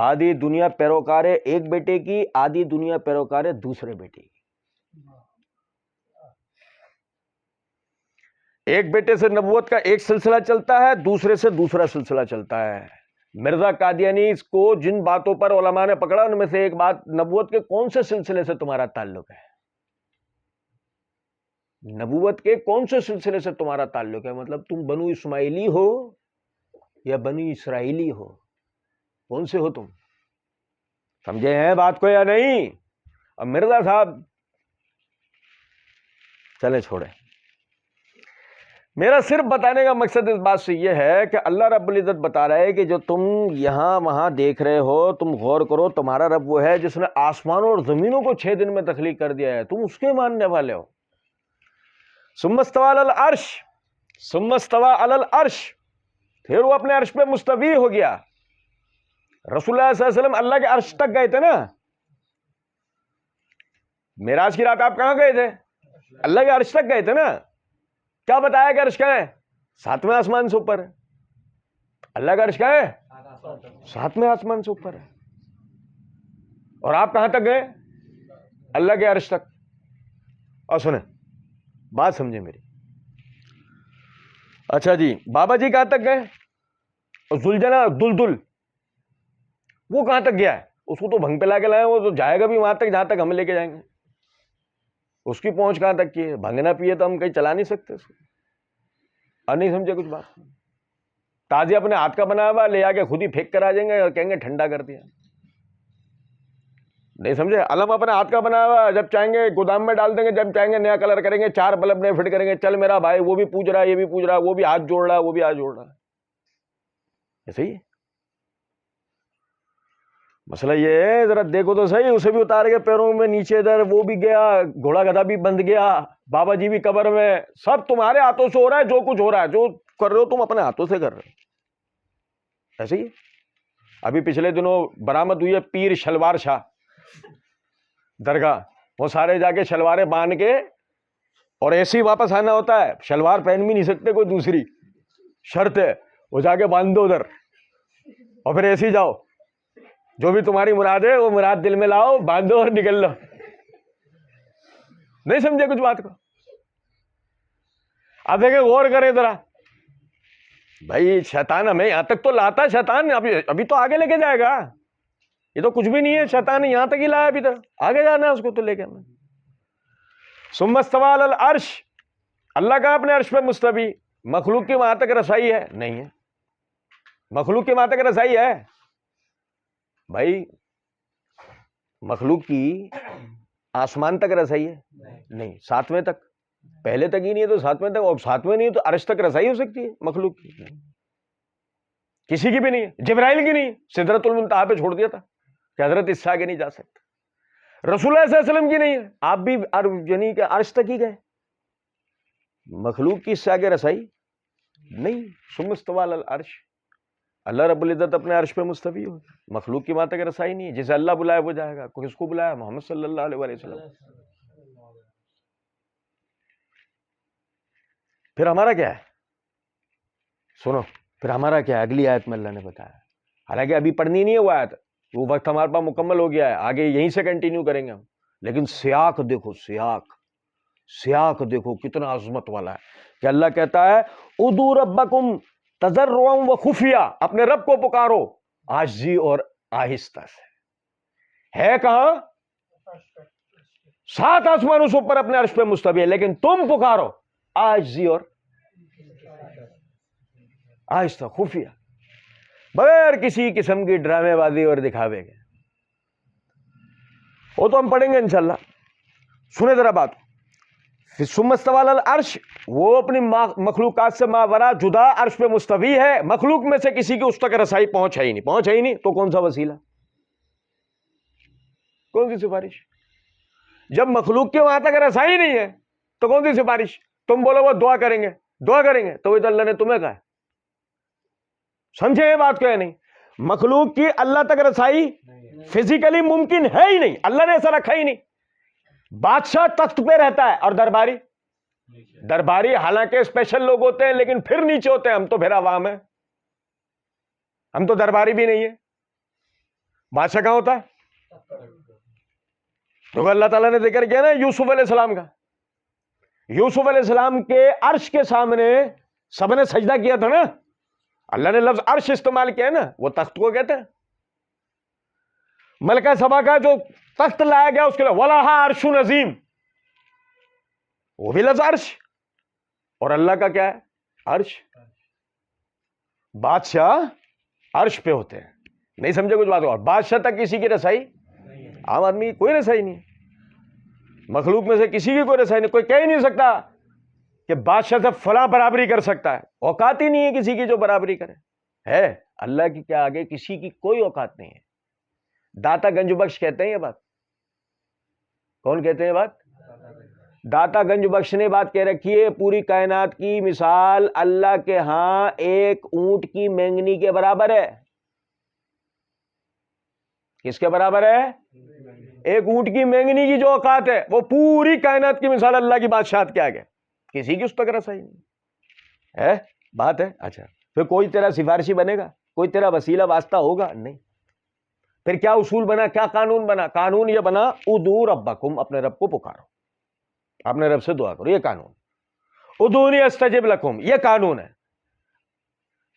آدھی دنیا پیروکار ہے ایک بیٹے کی، آدھی دنیا پیروکار ہے دوسرے بیٹے کی. ایک بیٹے سے نبوت کا ایک سلسلہ چلتا ہے، دوسرے سے دوسرا سلسلہ چلتا ہے. مرزا قادیانی اس کو جن باتوں پر علماء نے پکڑا ان میں سے ایک بات، نبوت کے کون سے سلسلے سے تمہارا تعلق ہے؟ نبوت کے کون سے سلسلے سے تمہارا تعلق ہے؟ مطلب تم بنو اسماعیلی ہو یا بنی اسرائیلی ہو؟ کون سے ہو تم؟ سمجھے ہیں بات کو یا نہیں؟ اب مرزا صاحب چلے چھوڑے. میرا صرف بتانے کا مقصد اس بات سے یہ ہے کہ اللہ رب العزت بتا رہا ہے کہ جو تم یہاں وہاں دیکھ رہے ہو، تم غور کرو، تمہارا رب وہ ہے جس نے آسمانوں اور زمینوں کو 6 دن میں تخلیق کر دیا ہے. تم اس کے ماننے والے ہو. ثم استوى علی العرش، ثم استوى علی العرش، پھر وہ اپنے عرش پہ مستوی ہو گیا. رسول اللہ صلی اللہ علیہ وسلم اللہ کے عرش تک گئے تھے نا. معراج کی رات آپ کہاں گئے تھے؟ اللہ کے عرش تک گئے تھے نا. کیا بتایا کہ عرش کہاں ہے؟ 7ویں آسمان سے اوپر ہے. اللہ کا عرش کہاں ہے؟ 7ویں آسمان سے اوپر ہے. اور آپ کہاں تک گئے؟ اللہ کے عرش تک. اور سنیں بات سمجھیں میری. اچھا جی، بابا جی کہاں تک گئے؟ زلجنا دلدل وہ کہاں تک گیا ہے؟ اس کو تو بھنگ پہ لا کے لائے، وہ تو جائے گا بھی وہاں تک جہاں تک ہم لے کے جائیں گے. اس کی پہنچ کہاں تک کی ہے؟ بھنگ نہ پیے تو ہم کہیں چلا نہیں سکتے اس کو. اور نہیں سمجھے کچھ بات؟ تازی اپنے ہاتھ کا بنا ہوا لے آ کے خود ہی پھینک کر آ جائیں گے اور کہیں گے ٹھنڈا کر دیا. نہیں سمجھے؟ علم اپنے ہاتھ کا بنا ہوا، جب چاہیں گے گودام میں ڈال دیں گے، جب چاہیں گے نیا کلر کریں گے، 4 بلب نئے فٹ کریں گے. چل میرا بھائی، وہ بھی پوچھ رہا ہے، یہ بھی پوچھ رہا ہے، وہ بھی ہاتھ جوڑ رہا ہے، وہ بھی ہاتھ جوڑ رہا ہے. ایسے ہی مسئلہ یہ ہے، ذرا دیکھو تو صحیح. اسے بھی اتار کے پیروں میں نیچے ادھر، وہ بھی گیا، گھوڑا گدھا بھی بند گیا، بابا جی بھی قبر میں. سب تمہارے ہاتھوں سے ہو رہا ہے. جو کچھ ہو رہا ہے، جو کر رہے ہو تم اپنے ہاتھوں سے کر رہے ہو. ایسے ہی ابھی پچھلے دنوں برآمد ہوئی ہے پیر شلوار شاہ درگاہ. وہ سارے جا کے شلواریں باندھ کے، اور ایسے ہی واپس آنا ہوتا ہے. شلوار پہن بھی نہیں سکتے، کوئی دوسری شرط ہے. وہ جا کے باندھ دو ادھر، اور پھر ایسے ہی جاؤ. جو بھی تمہاری مراد ہے وہ مراد دل میں لاؤ، باندھو اور نکل لو. نہیں سمجھے کچھ بات کو؟ اب دیکھیں، غور کریں ذرا. بھائی شیطان ہمیں یہاں تک تو لاتا ہے. شیطان ابھی تو آگے لے کے جائے گا. یہ تو کچھ بھی نہیں ہے. شیطان یہاں تک ہی لایا، ابھی تک آگے جانا ہے اس کو تو لے کے آنا. ثم استوى علی العرش، اللہ کا اپنے عرش پہ مستوی. مخلوق کی وہاں تک رسائی ہے؟ نہیں ہے. مخلوق کی وہاں تک رسائی ہے؟ بھائی مخلوق کی آسمان تک رسائی ہے؟ نہیں. 7ویں تک؟ پہلے تک ہی نہیں ہے تو 7ویں تک، اور 7ویں نہیں ہے تو عرش تک رسائی ہو سکتی ہے مخلوق کی؟ کسی کی بھی نہیں ہے. جبرائیل کی نہیں. سدرۃ المنتہا پہ چھوڑ دیا تھا کہ حضرت اس سے آگے نہیں جا سکتے. رسول اللہ صلی اللہ علیہ وسلم کی نہیں ہے. آپ بھی یعنی کہ عرش تک ہی گئے. مخلوق کی اس سے آگے رسائی نہیں. ثم استوى علی العرش، اللہ رب العزت اپنے عرش پہ مستوی ہو. مخلوق کی وہاں تک رسائی نہیں ہے. جسے اللہ بلائے وہ جائے گا. کس کو بلایا؟ محمد صلی اللہ علیہ وسلم. پھر ہمارا کیا ہے؟ سنو، پھر ہمارا کیا ہے؟ اگلی آیت میں اللہ نے بتایا. حالانکہ ابھی پڑھنی نہیں ہے وہ آیت، وہ وقت ہمارے پاس مکمل ہو گیا ہے، آگے یہیں سے کنٹینیو کریں گے ہم. لیکن سیاق دیکھو، سیاق دیکھو کتنا عظمت والا ہے. کہ اللہ کہتا ہے ادعوا ربکم تضرعا وخفیا، اپنے رب کو پکارو عاجزی اور آہستہ سے. ہے کہاں؟ 7 آسمانوں سے اوپر اپنے عرش پہ مستوی ہے، لیکن تم پکارو عاجزی اور آہستہ، خفیہ، بغیر کسی قسم کی ڈرامے بازی اور دکھاوے کے. وہ تو ہم پڑھیں گے انشاءاللہ. سنیں ذرا بات. ثم استوى علی العرش، وہ اپنی مخلوقات سے ماورا جدا عرش پہ مستوی ہے. مخلوق میں سے کسی کی اس تک رسائی پہنچ ہے ہی نہیں. تو کون سا وسیلہ، کون سی سفارش؟ جب مخلوق کے وہاں تک رسائی نہیں ہے تو کون سی سفارش؟ تم بولو وہ دعا کریں گے تو یہ تو اللہ نے تمہیں کہا ہے. سمجھے یہ بات کو یا نہیں؟ مخلوق کی اللہ تک رسائی فزیکلی ممکن ہے ہی نہیں. اللہ نے ایسا رکھا ہی نہیں. بادشاہ تخت پہ رہتا ہے اور درباری حالانکہ اسپیشل لوگ ہوتے ہیں لیکن پھر نیچے ہوتے ہیں. ہم تو پھر عوام ہیں، ہم تو درباری بھی نہیں ہے. بادشاہ کہاں ہوتا ہے؟ تو اللہ تعالیٰ نے ذکر کیا نا یوسف علیہ السلام کا. یوسف علیہ السلام کے عرش کے سامنے سب نے سجدہ کیا تھا نا. اللہ نے لفظ عرش استعمال کیا ہے نا، وہ تخت کو کہتے ہیں. ملکہ سبا کا جو تخت لایا گیا اس کے لیے وَلَهَا عَرْشٌ عَظِيمٌ، وہ بھی لفظ عرش. اور اللہ کا کیا ہے؟ عرش. بادشاہ عرش پہ ہوتے ہیں. نہیں سمجھے کچھ بات؟ اور بادشاہ تک کسی کی رسائی، عام آدمی کی کوئی رسائی نہیں. مخلوق میں سے کسی کی کوئی رسائی نہیں. کوئی کہہ ہی نہیں سکتا کہ بادشاہ سے فلاں برابری کر سکتا ہے. اوقات ہی نہیں ہے کسی کی جو برابری کرے. ہے اللہ کی کیا آگے کسی کی کوئی اوقات نہیں ہے. داتا گنج بخش کہتے ہیں یہ بات. کون کہتے ہیں یہ بات؟ داتا گنج بخش نے بات کہہ رکھی ہے پوری کائنات کی مثال اللہ کے ہاں ایک اونٹ کی مینگنی کے برابر ہے. کس کے برابر ہے؟ ایک اونٹ کی مینگنی کی جو اوقات ہے وہ پوری کائنات کی مثال اللہ کی بادشاہت کے آگے کسی کی اس تک رسائی نہیں ہے. بات ہے. اچھا پھر کوئی تیرا سفارشی بنے گا؟ کوئی تیرا وسیلہ واسطہ ہوگا؟ نہیں. پھر کیا اصول بنا، کیا قانون بنا؟ قانون یہ بنا ادعوا ربکم، اپنے رب کو پکارو، اپنے رب سے دعا کرو. یہ قانون. ادعونی استجب لکم، یہ قانون ہے.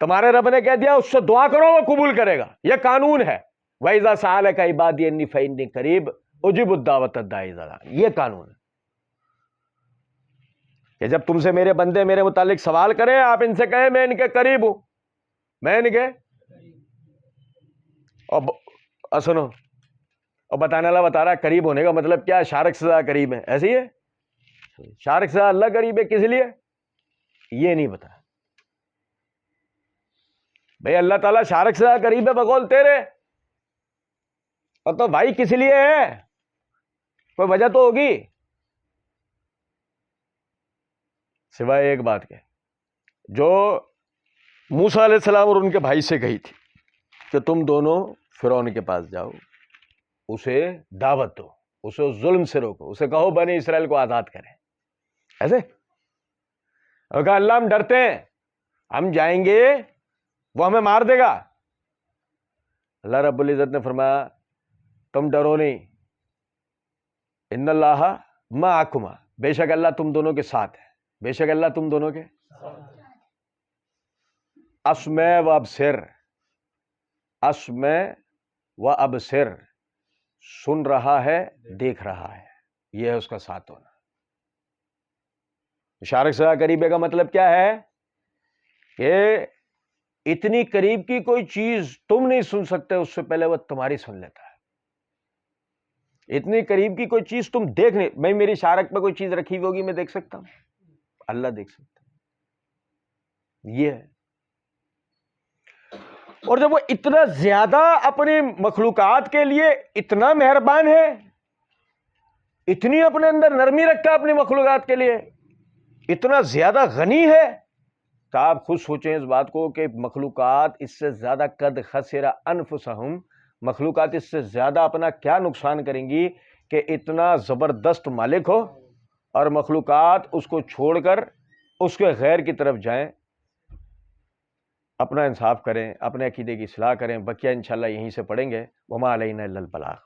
تمہارے رب نے کہہ دیا اس سے دعا کرو وہ قبول کرے گا. یہ قانون ہے. وَإِذَا سَأَلَكَ عِبَادِي أَنِّي فَإِنِّي قَرِيبٌ أُجِيبُ الدَّعْوَةَ الدَّاعِ إِذَا دَعَانِ. یہ قانون ہے کہ جب تم سے میرے بندے میرے متعلق سوال کریں آپ ان سے کہیں میں ان کے قریب ہوں. میں نہیں کہ اور سنو، اور بتانے والا بتا رہا قریب ہونے کا مطلب کیا ہے؟ شارک سے زیادہ قریب ہے، ایسے ہی ہے؟ شارک سے زیادہ اللہ قریب ہے، کس لیے؟ یہ نہیں بتا بھائی اللہ تعالیٰ شارک سے زیادہ قریب ہے بقول تیرے، اور تو بھائی کس لیے ہے؟ کوئی وجہ تو ہوگی، سوائے ایک بات کے جو موسیٰ علیہ السلام اور ان کے بھائی سے کہی تھی کہ تم دونوں فرعون کے پاس جاؤ، اسے دعوت دو، اسے ظلم سے روکو، اسے کہو بنی اسرائیل کو آزاد کریں، ایسے؟ اور کہا اللہ ہم ڈرتے ہیں، ہم جائیں گے وہ ہمیں مار دے گا۔ اللہ رب العزت نے فرمایا تم ڈرو نہیں، ان اللہ معکما، بے شک اللہ تم دونوں کے ساتھ ہے، بے شک اللہ تم دونوں کے اسمع و ابصر، اسمع و ابصر، سن رہا ہے دیکھ رہا ہے، یہ ہے اس کا ساتھ ہونا۔ شارک سے قریبے کا مطلب کیا ہے کہ اتنی قریب کی کوئی چیز تم نہیں سن سکتے، اس سے پہلے وہ تمہاری سن لیتا ہے۔ اتنی قریب کی کوئی چیز تم دیکھ نہیں، میں میری شارک پہ کوئی چیز رکھی ہوئی ہوگی میں دیکھ سکتا ہوں، اللہ دیکھ سکتا ہے، یہ ہے۔ اور جب وہ اتنا زیادہ اپنی مخلوقات کے لیے اتنا مہربان ہے، اتنی اپنے اندر نرمی رکھتا ہے اپنی مخلوقات کے لیے، اتنا زیادہ غنی ہے، تو آپ خود سوچیں اس بات کو کہ مخلوقات اس سے زیادہ قد خسر انفسہم، مخلوقات اس سے زیادہ اپنا کیا نقصان کریں گی کہ اتنا زبردست مالک ہو اور مخلوقات اس کو چھوڑ کر اس کے غیر کی طرف جائیں۔ اپنا انصاف کریں، اپنے عقیدے کی اصلاح کریں، بقیہ انشاءاللہ یہیں سے پڑھیں گے۔ وما علینا الا البلاغ۔